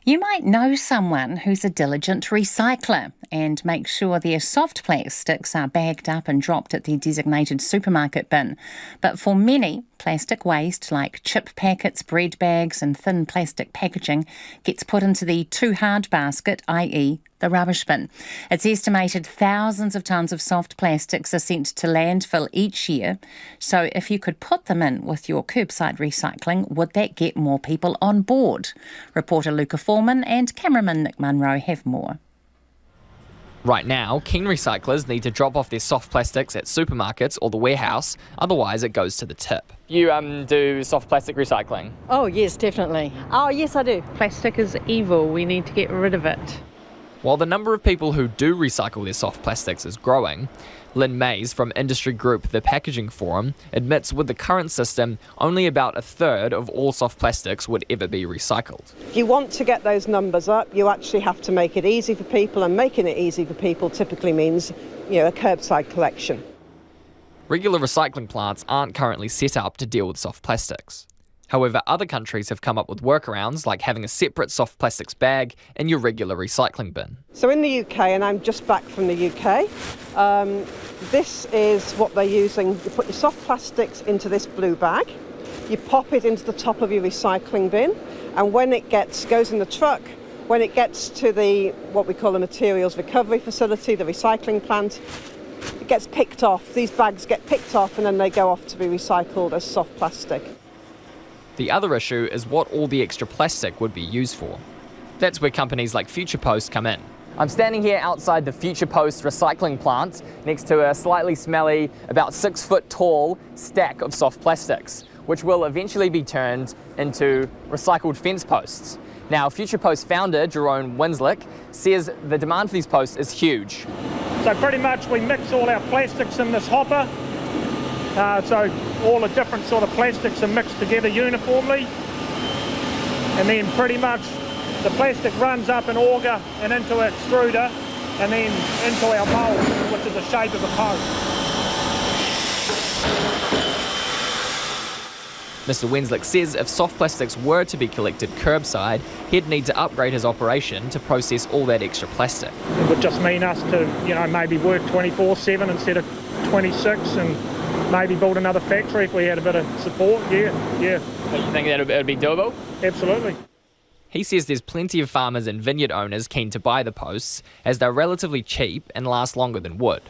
You might know someone who's a diligent recycler and makes sure their soft plastics are bagged up and dropped at the designated supermarket bin. But for many, plastic waste like chip packets, bread bags and thin plastic packaging gets put into the too hard basket, i.e. the rubbish bin. It's estimated thousands of tonnes of soft plastics are sent to landfill each year. So if you could put them in with your curbside recycling, would that get more people on board? Reporter Luca Foreman and cameraman Nick Munro have more. Right now, keen recyclers need to drop off their soft plastics at supermarkets or the warehouse, otherwise it goes to the tip. You do soft plastic recycling? Oh yes, definitely. Oh yes, I do. Plastic is evil, we need to get rid of it. While the number of people who do recycle their soft plastics is growing, Lynn Mays from industry group The Packaging Forum admits with the current system, only about a third of all soft plastics would ever be recycled. If you want to get those numbers up, you actually have to make it easy for people, and making it easy for people typically means, a curbside collection. Regular recycling plants aren't currently set up to deal with soft plastics. However, other countries have come up with workarounds like having a separate soft plastics bag in your regular recycling bin. So in the UK, and I'm just back from the UK, this is what they're using. You put your soft plastics into this blue bag, you pop it into the top of your recycling bin, and when it goes in the truck, when it gets to what we call the materials recovery facility, the recycling plant, it gets picked off. These bags get picked off and then they go off to be recycled as soft plastic. The other issue is what all the extra plastic would be used for. That's where companies like Future Post come in. I'm standing here outside the Future Post recycling plant next to a slightly smelly, about 6 foot tall stack of soft plastics, which will eventually be turned into recycled fence posts. Now, Future Post founder Jerome Winslick says the demand for these posts is huge. So pretty much we mix all our plastics in this hopper. So all the different sort of plastics are mixed together uniformly, and then pretty much the plastic runs up an auger and into an extruder and then into our mould, which is the shape of a post. Mr. Winslick says if soft plastics were to be collected curbside, he'd need to upgrade his operation to process all that extra plastic. It would just mean us to, maybe work 24/7 instead of 26 and maybe build another factory if we had a bit of support. Yeah. But you think that it would be doable? Absolutely. He says there's plenty of farmers and vineyard owners keen to buy the posts as they're relatively cheap and last longer than wood.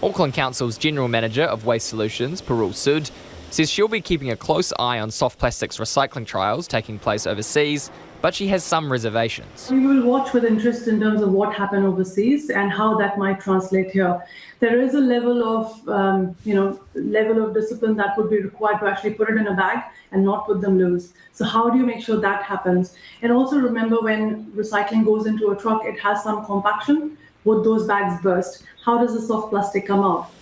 Auckland Council's General Manager of Waste Solutions, Parul Sood, says she'll be keeping a close eye on soft plastics recycling trials taking place overseas, but she has some reservations. We will watch with interest in terms of what happened overseas and how that might translate here. There is a level of discipline that would be required to actually put it in a bag and not put them loose. So how do you make sure that happens? And also remember, when recycling goes into a truck, it has some compaction. Would those bags burst? How does the soft plastic come out?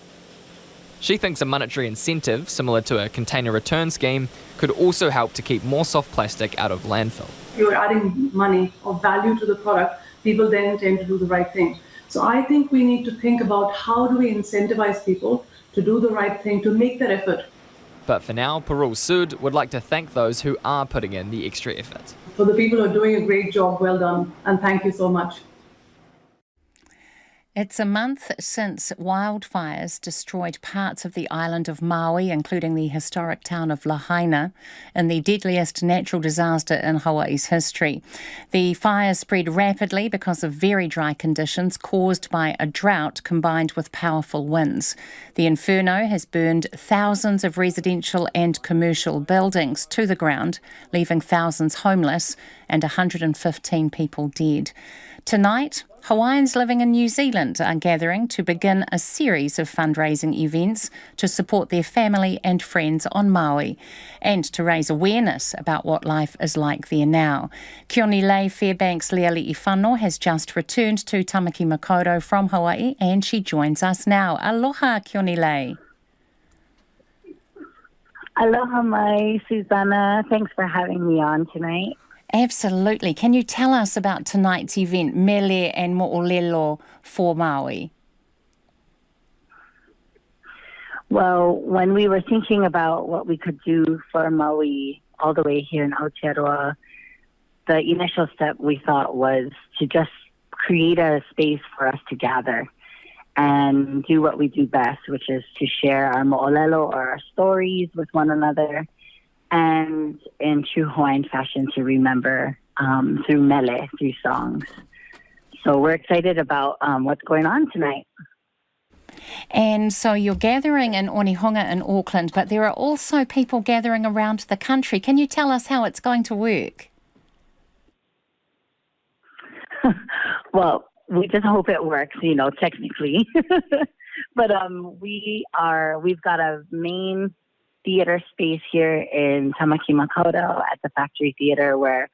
She thinks a monetary incentive, similar to a container return scheme, could also help to keep more soft plastic out of landfill. You're adding money or value to the product, people then tend to do the right thing. So I think we need to think about how do we incentivize people to do the right thing, to make that effort. But for now, Parul Sud would like to thank those who are putting in the extra effort. For the people who are doing a great job, well done, and thank you so much. It's a month since wildfires destroyed parts of the island of Maui, including the historic town of Lahaina, in the deadliest natural disaster in Hawaii's history. The fires spread rapidly because of very dry conditions caused by a drought combined with powerful winds. The inferno has burned thousands of residential and commercial buildings to the ground, leaving thousands homeless and 115 people dead. Tonight, Hawaiians living in New Zealand are gathering to begin a series of fundraising events to support their family and friends on Maui and to raise awareness about what life is like there now. Kionilei Fairbanks Leali'i Whano has just returned to Tamaki Makaurau from Hawaii and she joins us now. Aloha, Kionilei. Aloha, mai, Susanna. Thanks for having me on tonight. Absolutely. Can you tell us about tonight's event, Mele and Mo'olelo for Maui? Well, when we were thinking about what we could do for Maui all the way here in Aotearoa, the initial step we thought was to just create a space for us to gather and do what we do best, which is to share our mo'olelo or our stories with one another, and in true Hawaiian fashion to remember through mele, through songs. So we're excited about what's going on tonight. And so you're gathering in Onehunga in Auckland, but there are also people gathering around the country. Can you tell us how it's going to work? Well, we just hope it works, technically. But we've got a main theater space here in Tamaki Makaurau at the Factory Theater where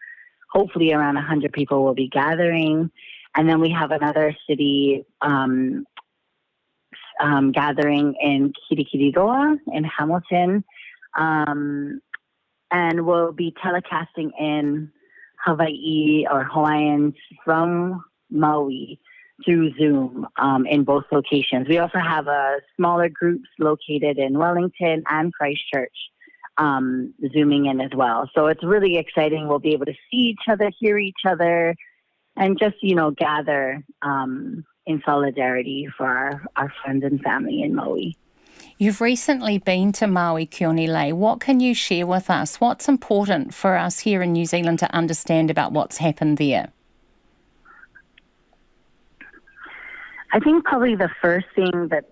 hopefully around 100 people will be gathering. And then we have another city gathering in Kirikiriroa in Hamilton. And we'll be telecasting in Hawaii or Hawaiians from Maui through Zoom in both locations. We also have smaller groups located in Wellington and Christchurch zooming in as well. So it's really exciting. We'll be able to see each other, hear each other, and just, gather in solidarity for our friends and family in Maui. You've recently been to Maui, Kionilei. What can you share with us? What's important for us here in New Zealand to understand about what's happened there? I think probably the first thing that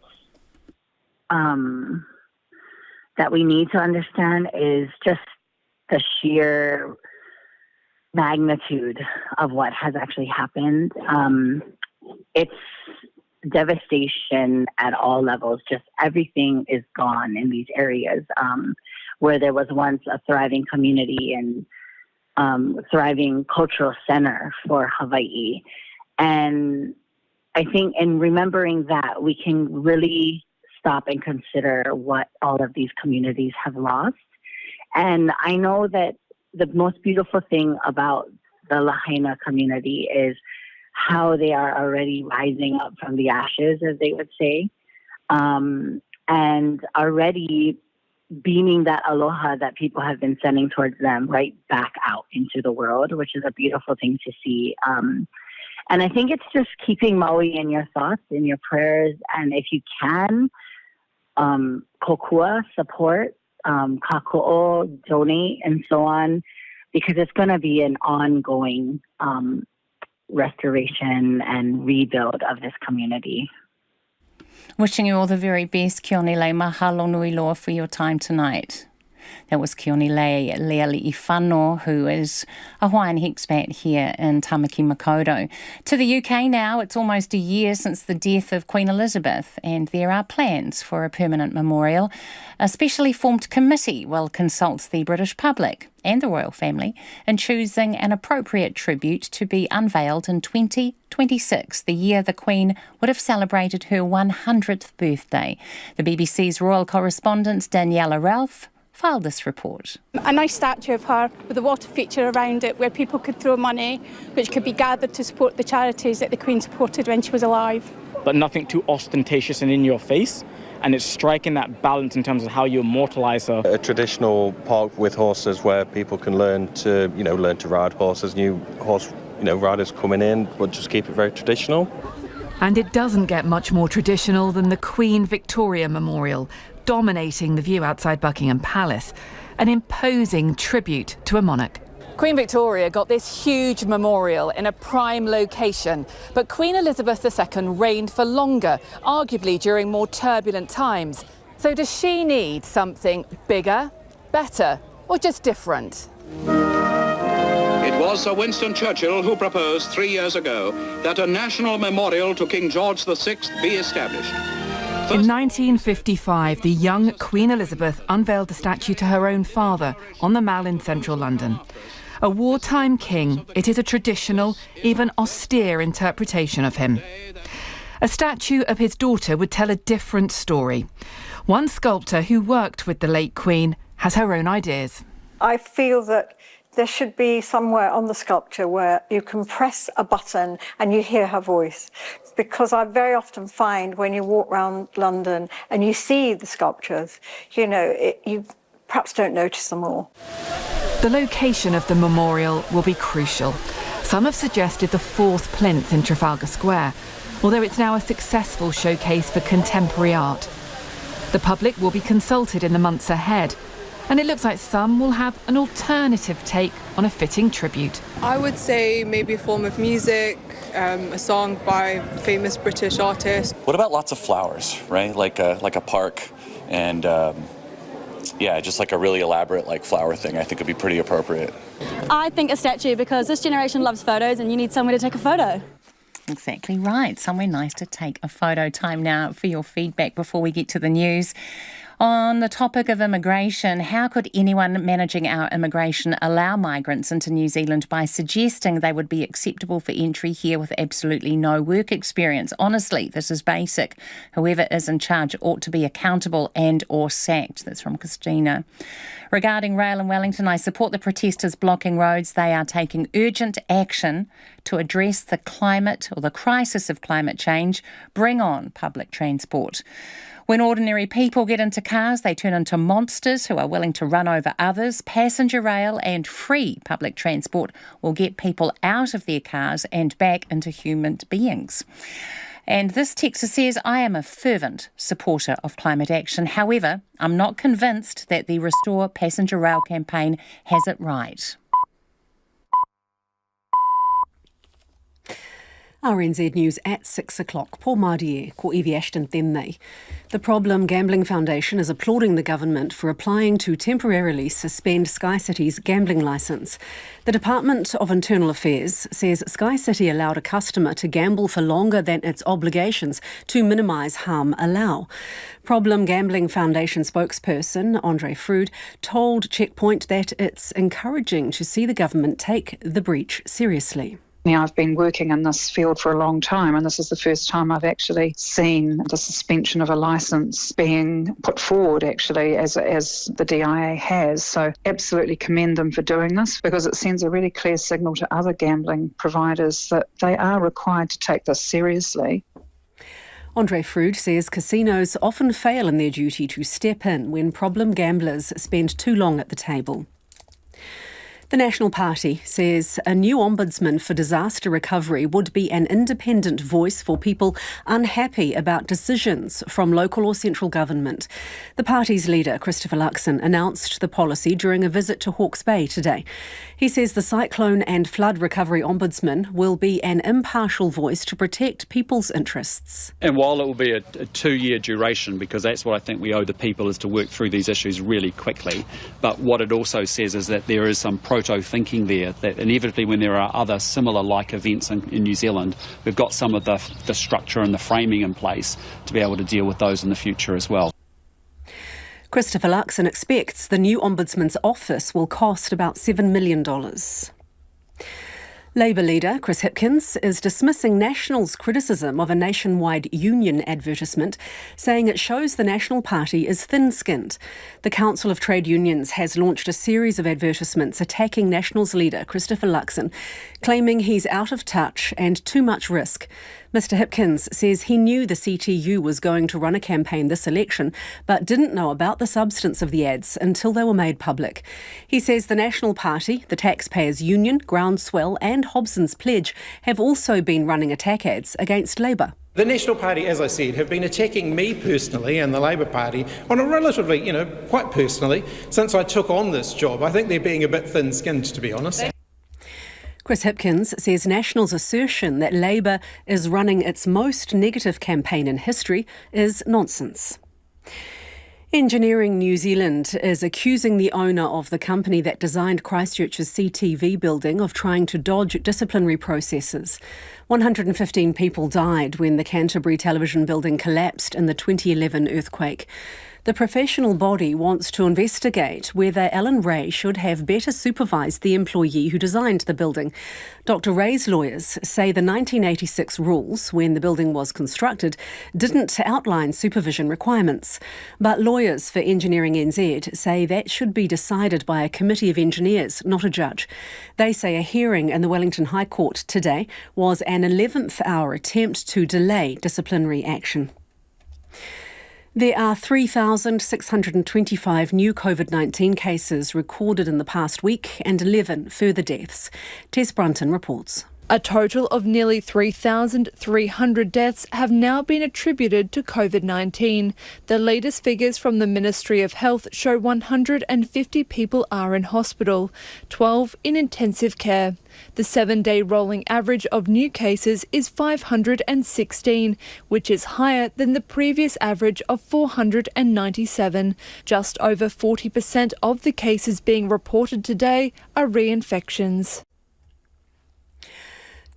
we need to understand is just the sheer magnitude of what has actually happened. It's devastation at all levels. Just everything is gone in these areas where there was once a thriving community and thriving cultural center for Hawaii. And I think in remembering that, we can really stop and consider what all of these communities have lost. And I know that the most beautiful thing about the Lahaina community is how they are already rising up from the ashes, as they would say, and already beaming that aloha that people have been sending towards them right back out into the world, which is a beautiful thing to see. And I think it's just keeping Maui in your thoughts, in your prayers, and if you can, kokua, support, kako'o, donate, and so on, because it's going to be an ongoing restoration and rebuild of this community. Wishing you all the very best, Kionilei. Mahalo nui loa for your time tonight. That was Keone Leali'ifano, who is a Hawaiian expat here in Tamaki Makaurau. To the UK now, it's almost a year since the death of Queen Elizabeth, and there are plans for a permanent memorial. A specially formed committee will consult the British public and the royal family in choosing an appropriate tribute to be unveiled in 2026, the year the Queen would have celebrated her 100th birthday. The BBC's royal correspondent Daniela Ralph filed this report. A nice statue of her with a water feature around it where people could throw money, which could be gathered to support the charities that the Queen supported when she was alive. But nothing too ostentatious and in your face. And it's striking that balance in terms of how you immortalise her. A traditional park with horses where people can learn to ride horses. New horse, riders coming in, but just keep it very traditional. And it doesn't get much more traditional than the Queen Victoria Memorial, dominating the view outside Buckingham Palace, an imposing tribute to a monarch. Queen Victoria got this huge memorial in a prime location, but Queen Elizabeth II reigned for longer, arguably during more turbulent times. So does she need something bigger, better, or just different? It was Sir Winston Churchill who proposed 3 years ago that a national memorial to King George VI be established. In 1955, the young Queen Elizabeth unveiled a statue to her own father on the Mall in central London. A wartime king, it is a traditional, even austere interpretation of him. A statue of his daughter would tell a different story. One sculptor who worked with the late Queen has her own ideas. I feel that there should be somewhere on the sculpture where you can press a button and you hear her voice. Because I very often find when you walk around London and you see the sculptures, you perhaps don't notice them all. The location of the memorial will be crucial. Some have suggested the fourth plinth in Trafalgar Square, although it's now a successful showcase for contemporary art. The public will be consulted in the months ahead, and it looks like some will have an alternative take on a fitting tribute. I would say maybe a form of music, a song by a famous British artist. What about lots of flowers, right? Like a park and just like a really elaborate flower thing I think would be pretty appropriate. I think a statue, because this generation loves photos and you need somewhere to take a photo. Exactly right. Somewhere nice to take a photo. Time now for your feedback before we get to the news. On the topic of immigration, how could anyone managing our immigration allow migrants into New Zealand by suggesting they would be acceptable for entry here with absolutely no work experience? Honestly, this is basic. Whoever is in charge ought to be accountable and or sacked. That's from Christina. Regarding rail in Wellington, I support the protesters blocking roads. They are taking urgent action to address the climate or the crisis of climate change. Bring on public transport. When ordinary people get into cars, they turn into monsters who are willing to run over others. Passenger rail and free public transport will get people out of their cars and back into human beings. And this texter says, I am a fervent supporter of climate action. However, I'm not convinced that the Restore Passenger Rail campaign has it right. RNZ News at 6 o'clock. Paul Mardier, ko Evie Ashton tēnei. The Problem Gambling Foundation is applauding the government for applying to temporarily suspend Sky City's gambling licence. The Department of Internal Affairs says Sky City allowed a customer to gamble for longer than its obligations to minimise harm allow. Problem Gambling Foundation spokesperson Andre Frood told Checkpoint that it's encouraging to see the government take the breach seriously. Now, I've been working in this field for a long time, and this is the first time I've actually seen the suspension of a licence being put forward, actually, as the DIA has. So absolutely commend them for doing this, because it sends a really clear signal to other gambling providers that they are required to take this seriously. Andre Frood says casinos often fail in their duty to step in when problem gamblers spend too long at the table. The National Party says a new ombudsman for disaster recovery would be an independent voice for people unhappy about decisions from local or central government. The party's leader, Christopher Luxon, announced the policy during a visit to Hawke's Bay today. He says the cyclone and flood recovery ombudsman will be an impartial voice to protect people's interests. And while it will be a 2-year duration, because that's what I think we owe the people, is to work through these issues really quickly, but what it also says is that there is some proto-thinking there, that inevitably when there are other similar like events in New Zealand, we've got some of the structure and the framing in place to be able to deal with those in the future as well. Christopher Luxon expects the new Ombudsman's office will cost about $7 million. Labour leader Chris Hipkins is dismissing National's criticism of a nationwide union advertisement, saying it shows the National Party is thin-skinned. The Council of Trade Unions has launched a series of advertisements attacking National's leader Christopher Luxon, claiming he's out of touch and too much risk. Mr Hipkins says he knew the CTU was going to run a campaign this election, but didn't know about the substance of the ads until they were made public. He says the National Party, the Taxpayers Union, Groundswell and Hobson's Pledge have also been running attack ads against Labour. The National Party, as I said, have been attacking me personally and the Labour Party on a relatively, quite personally, since I took on this job. I think they're being a bit thin-skinned, to be honest. Chris Hipkins says National's assertion that Labour is running its most negative campaign in history is nonsense. Engineering New Zealand is accusing the owner of the company that designed Christchurch's CTV building of trying to dodge disciplinary processes. 115 people died when the Canterbury television building collapsed in the 2011 earthquake. The professional body wants to investigate whether Alan Ray should have better supervised the employee who designed the building. Dr Ray's lawyers say the 1986 rules, when the building was constructed, didn't outline supervision requirements. But lawyers for Engineering NZ say that should be decided by a committee of engineers, not a judge. They say a hearing in the Wellington High Court today was an 11th hour attempt to delay disciplinary action. There are 3,625 new COVID-19 cases recorded in the past week and 11 further deaths. Tess Brunton reports. A total of nearly 3,300 deaths have now been attributed to COVID-19. The latest figures from the Ministry of Health show 150 people are in hospital, 12 in intensive care. The 7-day rolling average of new cases is 516, which is higher than the previous average of 497. Just over 40% of the cases being reported today are reinfections.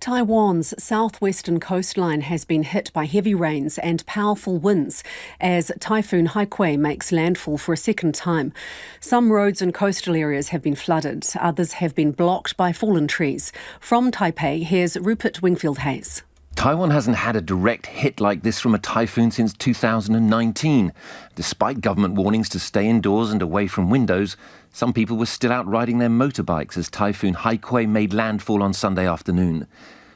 Taiwan's southwestern coastline has been hit by heavy rains and powerful winds as Typhoon Haikui makes landfall for a second time. Some roads and coastal areas have been flooded, others have been blocked by fallen trees. From Taipei, here's Rupert Wingfield-Hayes. Taiwan hasn't had a direct hit like this from a typhoon since 2019. Despite government warnings to stay indoors and away from windows, some people were still out riding their motorbikes as Typhoon Haikui made landfall on Sunday afternoon.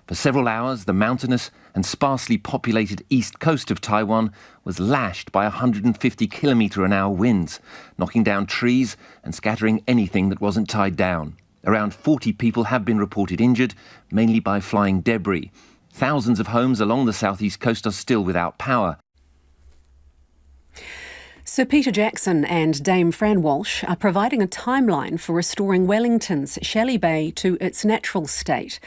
For several hours, the mountainous and sparsely populated east coast of Taiwan was lashed by 150 km/h winds, knocking down trees and scattering anything that wasn't tied down. Around 40 people have been reported injured, mainly by flying debris. Thousands of homes along the southeast coast are still without power. Sir Peter Jackson and Dame Fran Walsh are providing a timeline for restoring Wellington's Shelley Bay to its natural state.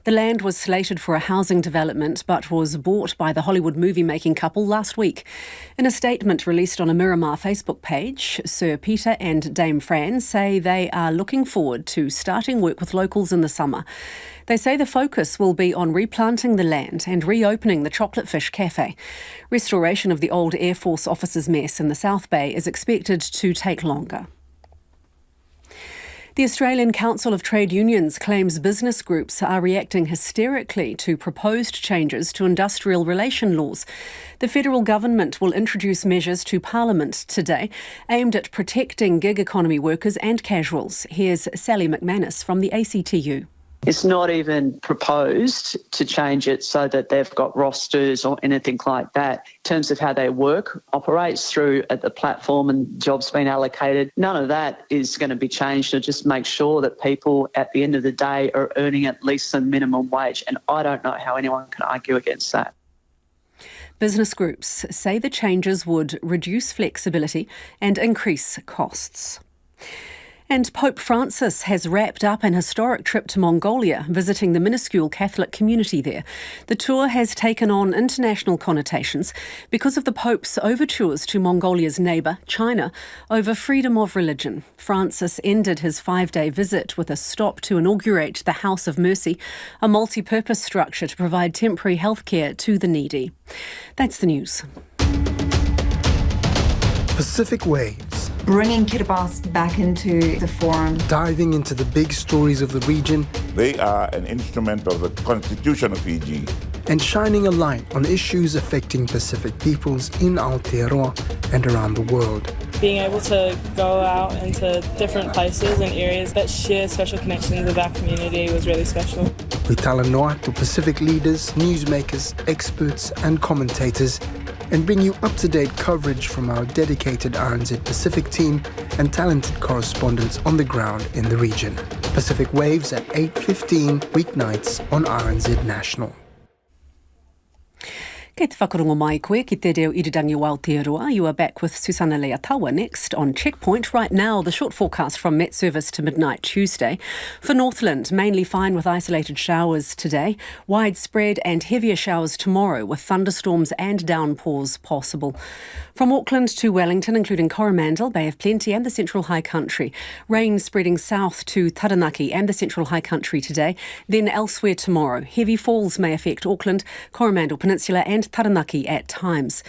The land was slated for a housing development but was bought by the Hollywood movie-making couple last week. In a statement released on a Miramar Facebook page, Sir Peter and Dame Fran say they are looking forward to starting work with locals in the summer. They say the focus will be on replanting the land and reopening the Chocolate Fish Cafe. Restoration of the old Air Force officers' mess in the South Bay is expected to take longer. The Australian Council of Trade Unions claims business groups are reacting hysterically to proposed changes to industrial relation laws. The federal government will introduce measures to Parliament today aimed at protecting gig economy workers and casuals. Here's Sally McManus from the ACTU. It's not even proposed to change it so that they've got rosters or anything like that. In terms of how their work operates through at the platform and jobs being allocated, none of that is going to be changed to just make sure that people at the end of the day are earning at least the minimum wage. And I don't know how anyone can argue against that. Business groups say the changes would reduce flexibility and increase costs. And Pope Francis has wrapped up an historic trip to Mongolia, visiting the minuscule Catholic community there. The tour has taken on international connotations because of the Pope's overtures to Mongolia's neighbour, China, over freedom of religion. Francis ended his 5-day visit with a stop to inaugurate the House of Mercy, a multi-purpose structure to provide temporary healthcare to the needy. That's the news. Pacific Waves. Bringing Kiribati back into the forum. Diving into the big stories of the region. They are an instrument of the Constitution of Fiji. And shining a light on issues affecting Pacific peoples in Aotearoa and around the world. Being able to go out into different places and areas that share special connections with our community was really special. We talanoa to Pacific leaders, newsmakers, experts and commentators, and bring you up-to-date coverage from our dedicated RNZ Pacific team and talented correspondents on the ground in the region. Pacific Waves at 8:15 weeknights on RNZ National. Kei te whakarongo mai koe ki te reo irirangi o Aotearoa. You are back with Susanna Leatawa next on Checkpoint. Right now, the short forecast from Met Service to midnight Tuesday. For Northland, mainly fine with isolated showers today. Widespread and heavier showers tomorrow with thunderstorms and downpours possible. From Auckland to Wellington, including Coromandel, Bay of Plenty and the Central High Country. Rain spreading south to Taranaki and the Central High Country today. Then elsewhere tomorrow. Heavy falls may affect Auckland, Coromandel Peninsula and Taranaki at times.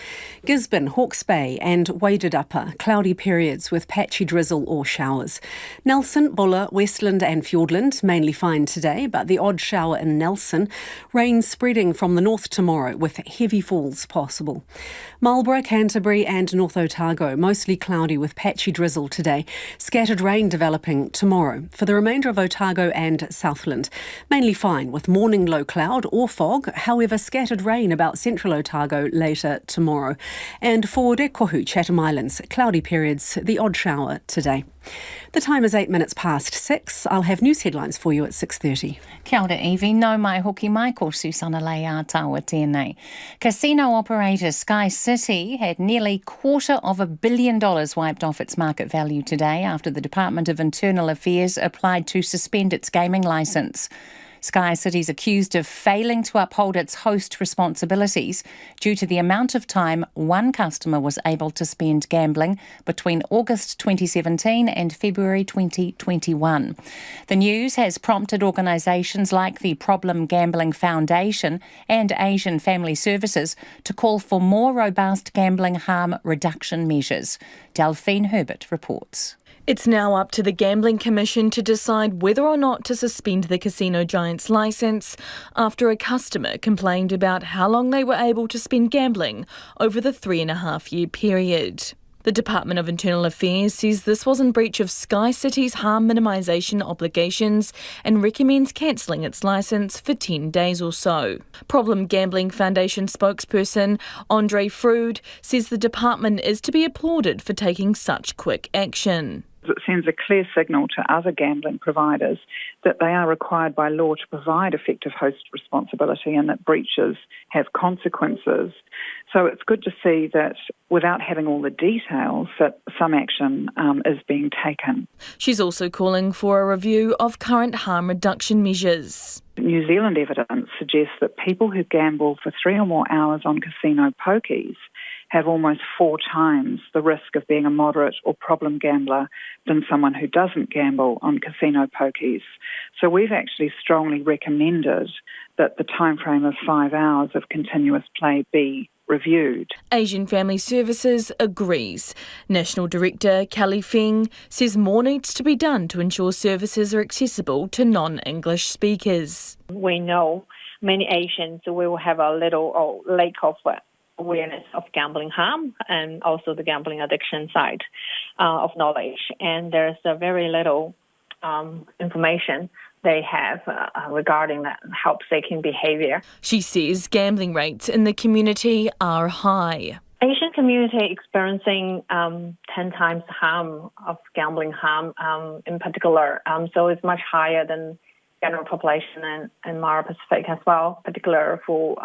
Gisborne, Hawke's Bay and Wairarapa, cloudy periods with patchy drizzle or showers. Nelson, Buller, Westland and Fiordland, mainly fine today, but the odd shower in Nelson. Rain spreading from the north tomorrow with heavy falls possible. Marlborough, Canterbury and North Otago, mostly cloudy with patchy drizzle today. Scattered rain developing tomorrow. For the remainder of Otago and Southland, mainly fine with morning low cloud or fog, however scattered rain about central Otago later tomorrow. And for Rekohu, Chatham Islands, cloudy periods, the odd shower today. The time is 8 minutes past 6. I'll have news headlines for you at 6:30. Kia ora, Evie. No mai hoki mai ko Susanna Leatawa tēnei. Casino operator Sky City had nearly $250 million wiped off its market value today after the Department of Internal Affairs applied to suspend its gaming licence. Sky City's accused of failing to uphold its host responsibilities due to the amount of time one customer was able to spend gambling between August 2017 and February 2021. The news has prompted organisations like the Problem Gambling Foundation and Asian Family Services to call for more robust gambling harm reduction measures. Delphine Herbert reports. It's now up to the Gambling Commission to decide whether or not to suspend the casino giant's licence after a customer complained about how long they were able to spend gambling over the 3.5-year period. The Department of Internal Affairs says this was in breach of Sky City's harm minimisation obligations and recommends cancelling its licence for 10 days or so. Problem Gambling Foundation spokesperson Andre Frood says the department is to be applauded for taking such quick action. It sends a clear signal to other gambling providers that they are required by law to provide effective host responsibility and that breaches have consequences. So it's good to see that without having all the details, that some action is being taken. She's also calling for a review of current harm reduction measures. New Zealand evidence suggests that people who gamble for 3 or more hours on casino pokies have almost 4 times the risk of being a moderate or problem gambler than someone who doesn't gamble on casino pokies. So we've actually strongly recommended that the time frame of 5 hours of continuous play be reviewed. Asian Family Services agrees. National Director Kelly Feng says more needs to be done to ensure services are accessible to non-English speakers. We know many Asians will have a little or lack of awareness of gambling harm and also the gambling addiction side of knowledge. And there's a very little information they have regarding that help-seeking behaviour. She says gambling rates in the community are high. Asian community experiencing 10 times harm of gambling harm in particular, so it's much higher than general population in Mara Pacific as well, particularly for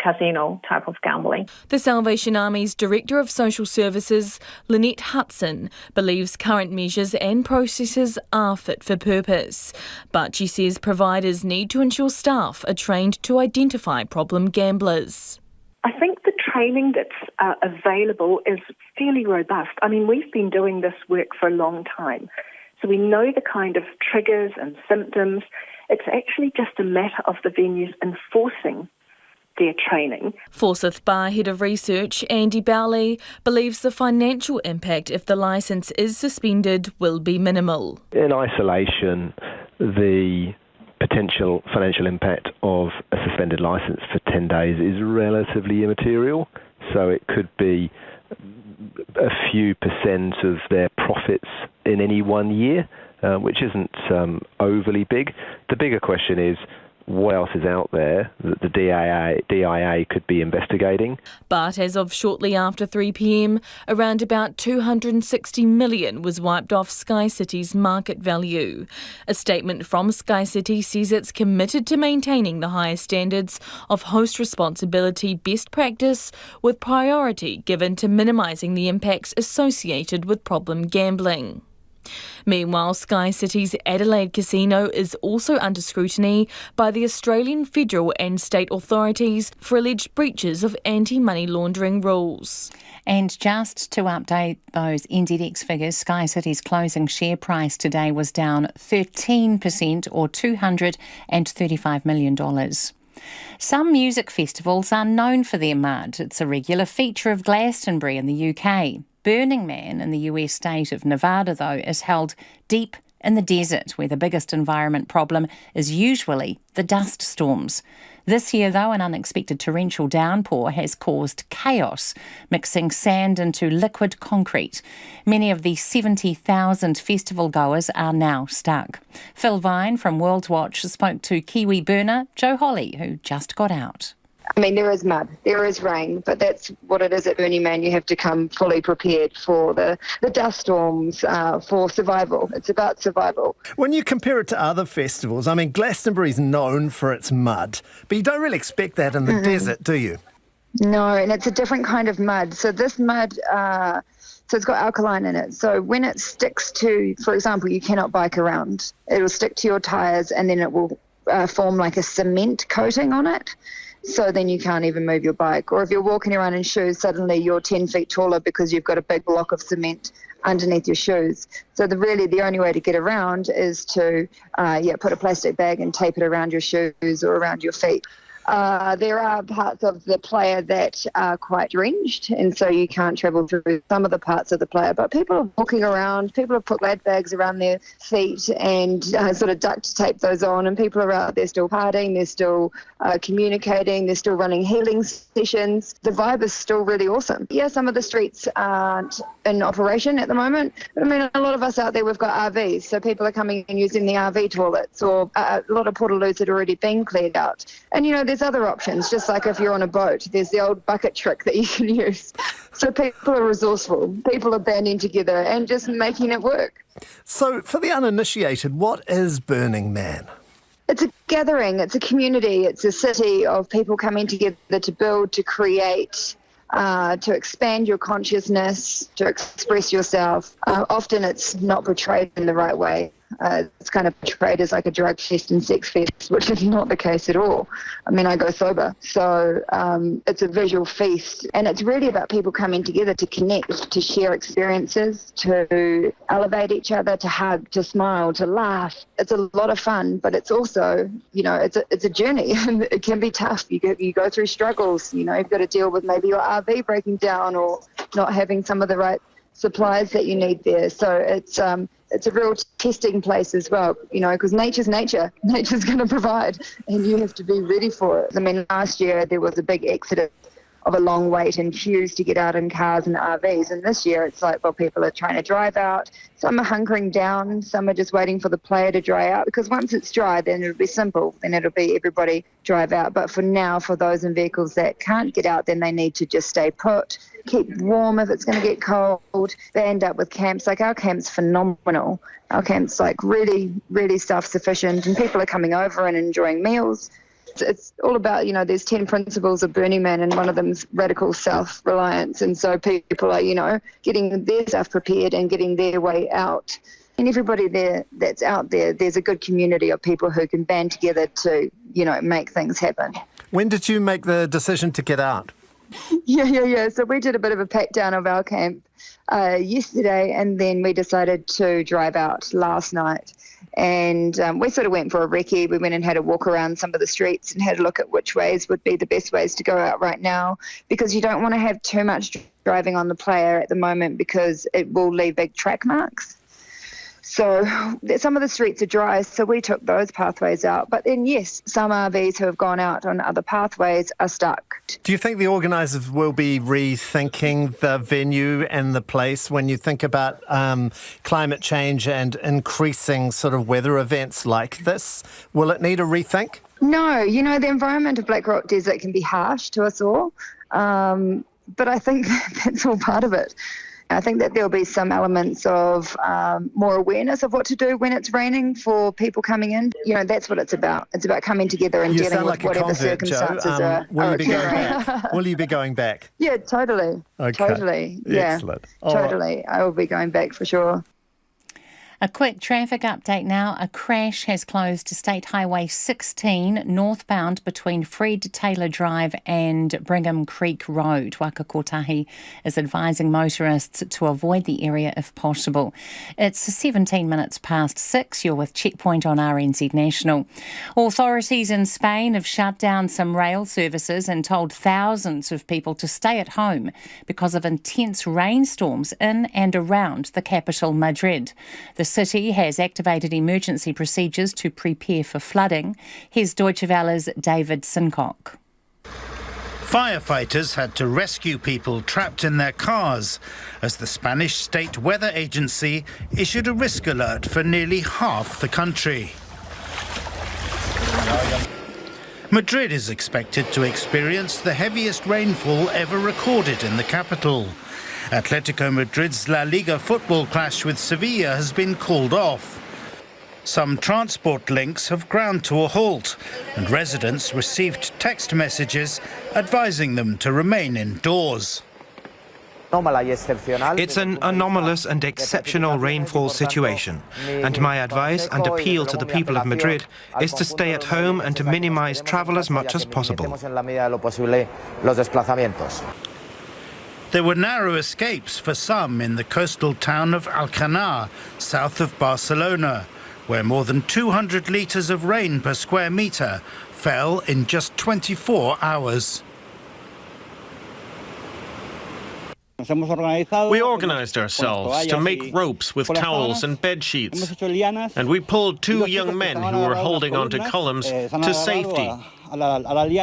casino type of gambling. The Salvation Army's Director of Social Services, Lynette Hudson, believes current measures and processes are fit for purpose. But she says providers need to ensure staff are trained to identify problem gamblers. I think the training that's available is fairly robust. I mean, we've been doing this work for a long time, so we know the kind of triggers and symptoms. It's actually just a matter of the venues enforcing their training. Forsyth Bar Head of Research, Andy Bowley, believes the financial impact if the licence is suspended will be minimal. In isolation, the potential financial impact of a suspended licence for 10 days is relatively immaterial. So it could be a few percent of their profits in any 1 year, which isn't overly big. The bigger question is, what else is out there that the DIA could be investigating? But as of shortly after 3 p.m, around about $260 million was wiped off SkyCity's market value. A statement from SkyCity says it's committed to maintaining the highest standards of host responsibility best practice, with priority given to minimising the impacts associated with problem gambling. Meanwhile, SkyCity's Adelaide Casino is also under scrutiny by the Australian federal and state authorities for alleged breaches of anti-money laundering rules. And just to update those NZX figures, SkyCity's closing share price today was down 13% or $235 million. Some music festivals are known for their mud. It's a regular feature of Glastonbury in the UK. Burning Man in the US state of Nevada, though, is held deep in the desert, where the biggest environment problem is usually the dust storms. This year, though, an unexpected torrential downpour has caused chaos, mixing sand into liquid concrete. Many of the 70,000 festival goers are now stuck. Phil Vine from World Watch spoke to Kiwi burner Joe Holly, who just got out. I mean, there is mud, there is rain, but that's what it is at Burning Man. You have to come fully prepared for the dust storms, for survival. It's about survival. When you compare it to other festivals, I mean, Glastonbury's known for its mud, but you don't really expect that in the desert, do you? No, and it's a different kind of mud. So this mud, so it's got alkaline in it. So when it sticks to, for example, you cannot bike around. It'll stick to your tyres and then it will form like a cement coating on it. So then you can't even move your bike. Or if you're walking around in shoes, suddenly you're 10 feet taller because you've got a big block of cement underneath your shoes. So the only way to get around is to put a plastic bag and tape it around your shoes or around your feet. There are parts of the playa that are quite drenched, and so you can't travel through some of the parts of the playa. But people are walking around, people have put lad bags around their feet and sort of duct tape those on, and people are out there still partying, they're still communicating, they're still running healing sessions. The vibe is still really awesome. Yeah, some of the streets aren't in operation at the moment, but I mean, a lot of us out there, we've got RVs, so people are coming and using the RV toilets, or a lot of portaloos had already been cleared out. And, you know, there's other options, just like if you're on a boat, there's the old bucket trick that you can use. So people are resourceful, people are banding together and just making it work. So for the uninitiated, what is Burning Man? It's a gathering, it's a community, it's a city of people coming together to build, to create, to expand your consciousness, to express yourself. Often it's not portrayed in the right way. It's kind of portrayed as like a drug fest and sex fest, which is not the case at all. I mean, I go sober. So it's a visual feast. And it's really about people coming together to connect, to share experiences, to elevate each other, to hug, to smile, to laugh. It's a lot of fun, but it's also, you know, it's a journey. It can be tough. You go through struggles. You know, you've got to deal with maybe your RV breaking down or not having some of the right supplies that you need there. So it's a real testing place as well, you know, because nature's nature. Nature's going to provide, and you have to be ready for it. I mean, last year there was a big exodus of a long wait and queues to get out in cars and RVs. And this year it's like, well, people are trying to drive out. Some are hunkering down. Some are just waiting for the player to dry out, because once it's dry, then it'll be simple. Then it'll be everybody drive out. But for now, for those in vehicles that can't get out, then they need to just stay put, keep warm if it's going to get cold. They end up with camps. Like, our camp's phenomenal. Our camp's like really, really self-sufficient, and people are coming over and enjoying meals. It's all about, there's 10 principles of Burning Man, and one of them's radical self-reliance. And so people are, getting their stuff prepared and getting their way out. And everybody there that's out there, there's a good community of people who can band together to, make things happen. When did you make the decision to get out? Yeah. So we did a bit of a pat down of our camp yesterday, and then we decided to drive out last night. And we sort of went for a recce. We went and had a walk around some of the streets and had a look at which ways would be the best ways to go out right now, because you don't want to have too much driving on the player at the moment, because it will leave big track marks. So some of the streets are dry, so we took those pathways out. But then, yes, some RVs who have gone out on other pathways are stuck. Do you think the organisers will be rethinking the venue and the place when you think about climate change and increasing sort of weather events like this? Will it need a rethink? No, the environment of Black Rock Desert can be harsh to us all, but I think that's all part of it. I think that there'll be some elements of more awareness of what to do when it's raining for people coming in. That's what it's about. It's about coming together and dealing with whatever circumstances are occurring. Will you be going back? Yeah, totally. Okay. Totally. Yeah. Excellent. Totally. Right. I will be going back for sure. A quick traffic update now. A crash has closed State Highway 16 northbound between Fred Taylor Drive and Brigham Creek Road. Waka Kotahi is advising motorists to avoid the area if possible. It's 17 minutes past 6. You're with Checkpoint on RNZ National. Authorities in Spain have shut down some rail services and told thousands of people to stay at home because of intense rainstorms in and around the capital, Madrid. The city has activated emergency procedures to prepare for flooding. Here's Deutsche Welle's David Sincock. Firefighters had to rescue people trapped in their cars as the Spanish State Weather Agency issued a risk alert for nearly half the country. Madrid is expected to experience the heaviest rainfall ever recorded in the capital. Atletico Madrid's La Liga football clash with Sevilla has been called off. Some transport links have ground to a halt, and residents received text messages advising them to remain indoors. It's an anomalous and exceptional rainfall situation, and my advice and appeal to the people of Madrid is to stay at home and to minimize travel as much as possible. There were narrow escapes for some in the coastal town of Alcanar, south of Barcelona, where more than 200 litres of rain per square metre fell in just 24 hours. We organised ourselves to make ropes with towels and bed sheets, and we pulled two young men who were holding onto columns to safety.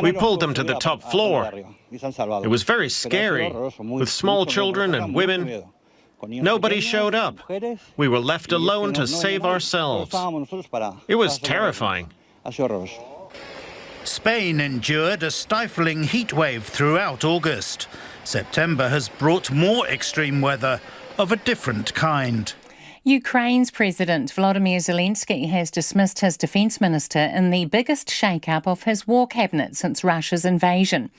We pulled them to the top floor. It was very scary, with small children and women. Nobody showed up. We were left alone to save ourselves. It was terrifying. Spain endured a stifling heat wave throughout August. September has brought more extreme weather of a different kind. Ukraine's President Volodymyr Zelensky has dismissed his defence minister in the biggest shake-up of his war cabinet since Russia's invasion.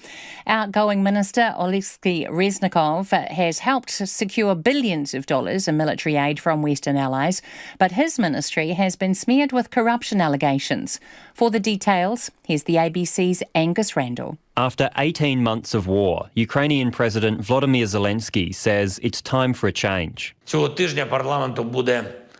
Outgoing Minister Oleksiy Reznikov has helped secure billions of dollars in military aid from Western allies, but his ministry has been smeared with corruption allegations. For the details, here's the ABC's Angus Randall. After 18 months of war, Ukrainian President Volodymyr Zelensky says it's time for a change.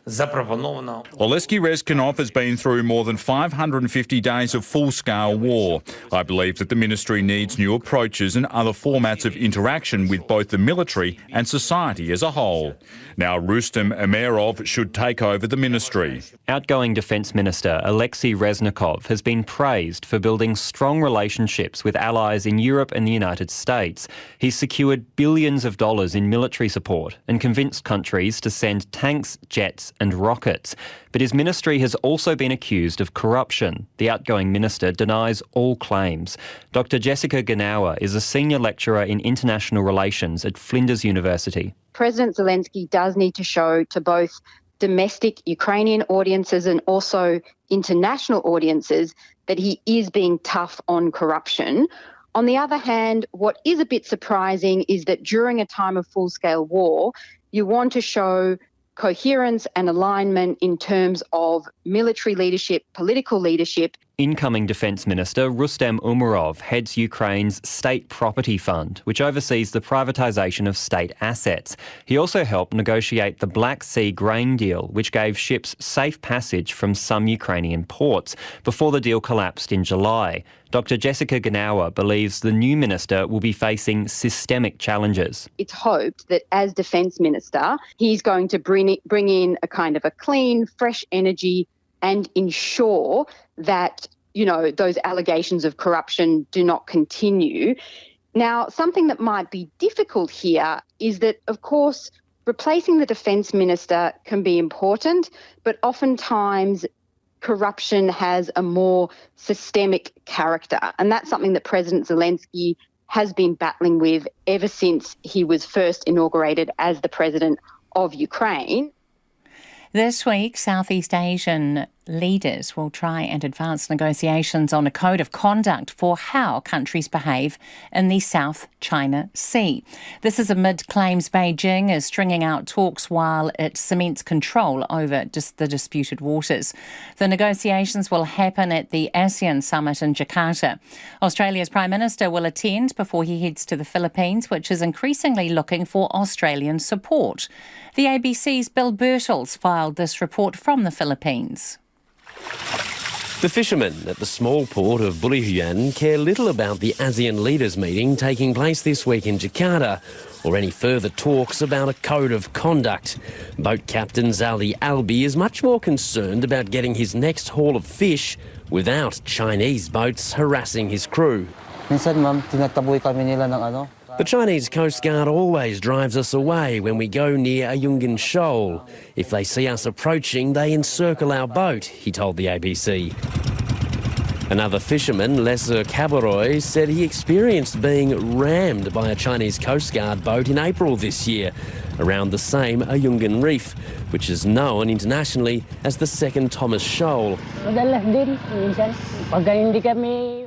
Oleski Rezkinov has been through more than 550 days of full-scale war. I believe that the ministry needs new approaches and other formats of interaction with both the military and society as a whole. Now Rustem Umerov should take over the ministry. Outgoing Defence Minister Alexei Reznikov has been praised for building strong relationships with allies in Europe and the United States. He's secured billions of dollars in military support and convinced countries to send tanks, jets and rockets. But his ministry has also been accused of corruption. The outgoing minister denies all claims. Dr Jessica Ganawa is a senior lecturer in international relations at Flinders University. President Zelensky does need to show to both domestic Ukrainian audiences and also international audiences that he is being tough on corruption. On the other hand, what is a bit surprising is that during a time of full-scale war, you want to show coherence and alignment in terms of military leadership, political leadership. Incoming Defence Minister Rustem Umerov heads Ukraine's State Property Fund, which oversees the privatisation of state assets. He also helped negotiate the Black Sea grain deal, which gave ships safe passage from some Ukrainian ports, before the deal collapsed in July. Dr Jessica Ganawa believes the new minister will be facing systemic challenges. It's hoped that as Defence Minister, he's going to bring in a kind of a clean, fresh energy and ensure that, those allegations of corruption do not continue. Now, something that might be difficult here is that, of course, replacing the Defence Minister can be important, but oftentimes corruption has a more systemic character. And that's something that President Zelensky has been battling with ever since he was first inaugurated as the president of Ukraine. This week, Southeast Asian leaders will try and advance negotiations on a code of conduct for how countries behave in the South China Sea. This is amid claims Beijing is stringing out talks while it cements control over the disputed waters. The negotiations will happen at the ASEAN summit in Jakarta. Australia's Prime Minister will attend before he heads to the Philippines, which is increasingly looking for Australian support. The ABC's Bill Birtles filed this report from the Philippines. The fishermen at the small port of Burihuan care little about the ASEAN leaders meeting taking place this week in Jakarta, or any further talks about a code of conduct. Boat captain Zali Albi is much more concerned about getting his next haul of fish without Chinese boats harassing his crew. The Chinese Coast Guard always drives us away when we go near Ayungin Shoal. If they see us approaching, they encircle our boat, he told the ABC. Another fisherman, Lesser Cabaroy, said he experienced being rammed by a Chinese Coast Guard boat in April this year, around the same Ayungin Reef, which is known internationally as the Second Thomas Shoal.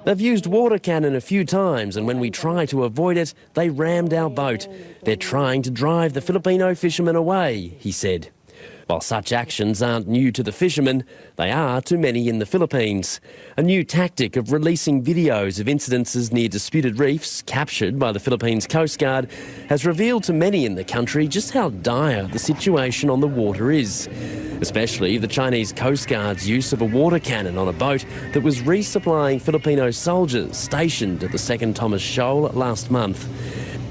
They've used water cannon a few times, and when we try to avoid it, they rammed our boat. They're trying to drive the Filipino fishermen away, he said. While such actions aren't new to the fishermen, they are to many in the Philippines. A new tactic of releasing videos of incidences near disputed reefs captured by the Philippines Coast Guard has revealed to many in the country just how dire the situation on the water is, especially the Chinese Coast Guard's use of a water cannon on a boat that was resupplying Filipino soldiers stationed at the Second Thomas Shoal last month.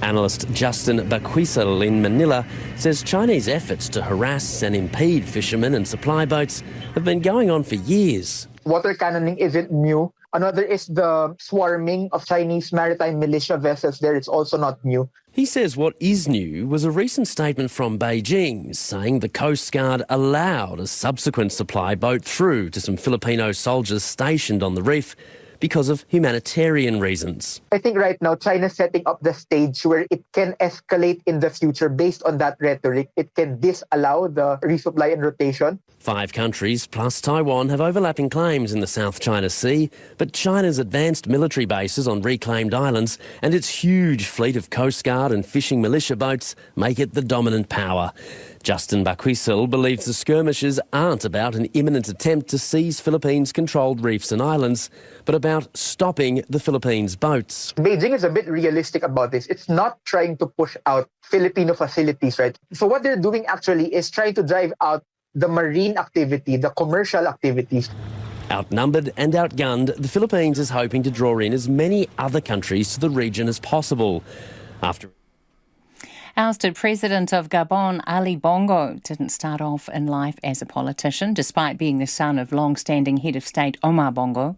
Analyst Justin Baquisel in Manila says Chinese efforts to harass and impede fishermen and supply boats have been going on for years. Water cannoning isn't new. Another is the swarming of Chinese maritime militia vessels there. It's also not new. He says what is new was a recent statement from Beijing saying the Coast Guard allowed a subsequent supply boat through to some Filipino soldiers stationed on the reef because of humanitarian reasons. I think right now China's setting up the stage where it can escalate in the future based on that rhetoric. It can disallow the resupply and rotation. 5 countries plus Taiwan have overlapping claims in the South China Sea, but China's advanced military bases on reclaimed islands and its huge fleet of Coast Guard and fishing militia boats make it the dominant power. Justin Baquisel believes the skirmishes aren't about an imminent attempt to seize Philippines-controlled reefs and islands, but about stopping the Philippines' boats. Beijing is a bit realistic about this. It's not trying to push out Filipino facilities, right? So what they're doing actually is trying to drive out the marine activity, the commercial activities. Outnumbered and outgunned, the Philippines is hoping to draw in as many other countries to the region as possible. After Ousted President of Gabon, Ali Bongo, didn't start off in life as a politician, despite being the son of long-standing head of state Omar Bongo.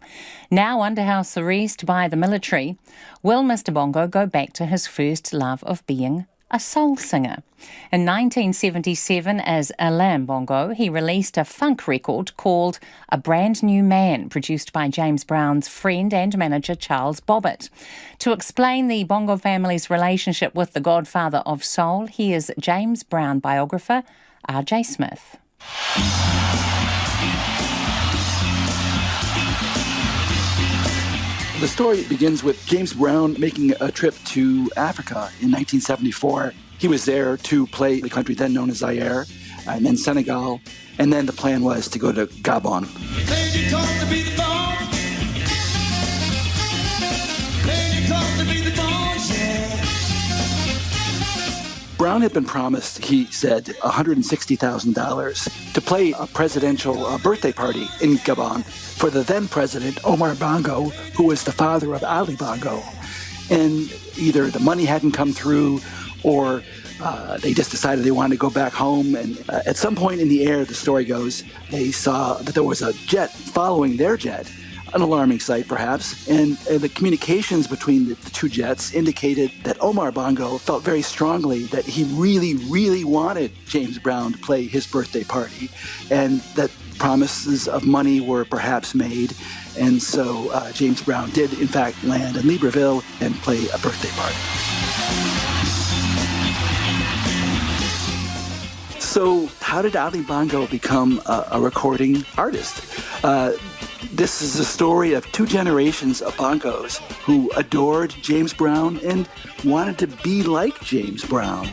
Now under house arrest by the military, will Mr Bongo go back to his first love of being a soul singer? In 1977, as Alain Bongo, he released a funk record called A Brand New Man, produced by James Brown's friend and manager Charles Bobbitt. To explain the Bongo family's relationship with the godfather of soul, here's James Brown biographer R.J. Smith. The story begins with James Brown making a trip to Africa in 1974. He was there to play the country then known as Zaire, and then Senegal, and then the plan was to go to Gabon. Brown had been promised, he said, $160,000 to play a presidential birthday party in Gabon for the then president, Omar Bongo, who was the father of Ali Bongo. And either the money hadn't come through or they just decided they wanted to go back home. And at some point in the air, the story goes, they saw that there was a jet following their jet, an alarming sight perhaps, and the communications between the two jets indicated that Omar Bongo felt very strongly that he really, really wanted James Brown to play his birthday party, and that promises of money were perhaps made. And so James Brown did, in fact, land in Libreville and play a birthday party. So how did Ali Bongo become a recording artist? This is a story of two generations of bongos who adored James Brown and wanted to be like James Brown.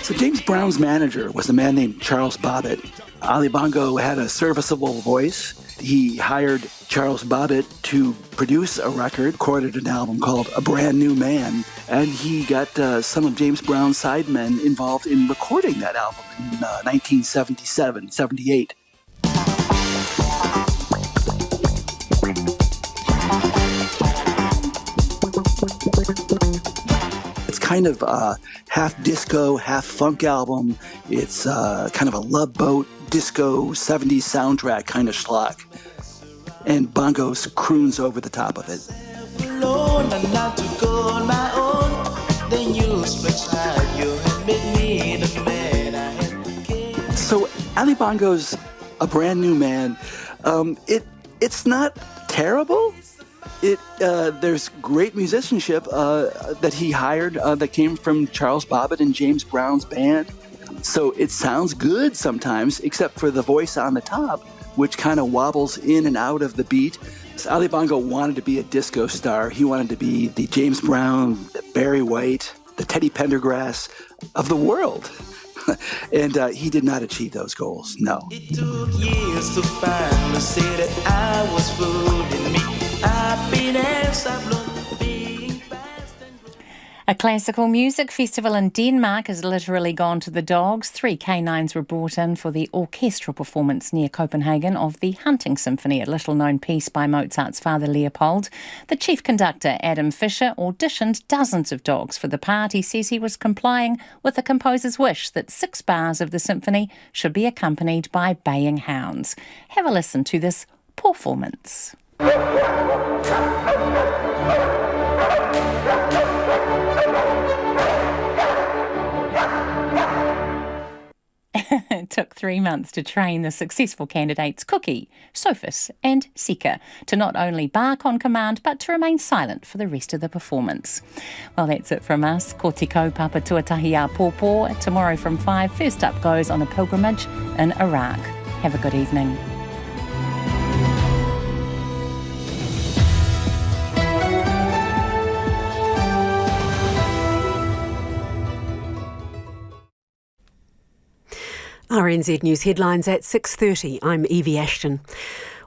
So James Brown's manager was a man named Charles Bobbitt. Ali Bongo had a serviceable voice. He hired Charles Bobbitt to produce a record, recorded an album called A Brand New Man, and he got some of James Brown's sidemen involved in recording that album in 1977, 78. It's kind of a half disco, half funk album. It's kind of a Love Boat, disco, 70s soundtrack kind of schlock. And Bongo's croons over the top of it. So Ali Bongo's A Brand New Man, it's not terrible. There's great musicianship that he hired that came from Charles Bobbitt and James Brown's band. So it sounds good sometimes, except for the voice on the top, which kind of wobbles in and out of the beat. So Ali Bongo wanted to be a disco star. He wanted to be the James Brown, the Barry White, the Teddy Pendergrass of the world. And he did not achieve those goals, no. It took years to finally say that I was fooling me. Happiness I've learned. A classical music festival in Denmark has literally gone to the dogs. 3 canines were brought in for the orchestral performance near Copenhagen of the Hunting Symphony, a little-known piece by Mozart's father Leopold. The chief conductor, Adam Fischer, auditioned dozens of dogs for the part. He says he was complying with the composer's wish that 6 bars of the symphony should be accompanied by baying hounds. Have a listen to this performance. It took 3 months to train the successful candidates Cookie, Sophus and Sika to not only bark on command but to remain silent for the rest of the performance. Well, that's it from us. Ko tiko papa tuatahi a pōpō. Tomorrow from 5, First Up goes on a pilgrimage in Iraq. Have a good evening. RNZ News headlines at 6:30. I'm Evie Ashton.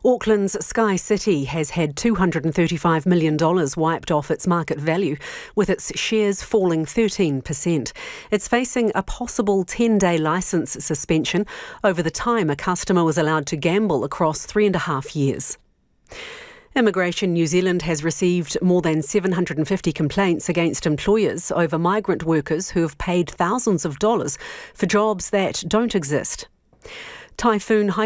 Auckland's Sky City has had $235 million wiped off its market value, with its shares falling 13%. It's facing a possible 10-day licence suspension over the time a customer was allowed to gamble across 3.5 years. Immigration New Zealand has received more than 750 complaints against employers over migrant workers who have paid thousands of dollars for jobs that don't exist. Typhoon High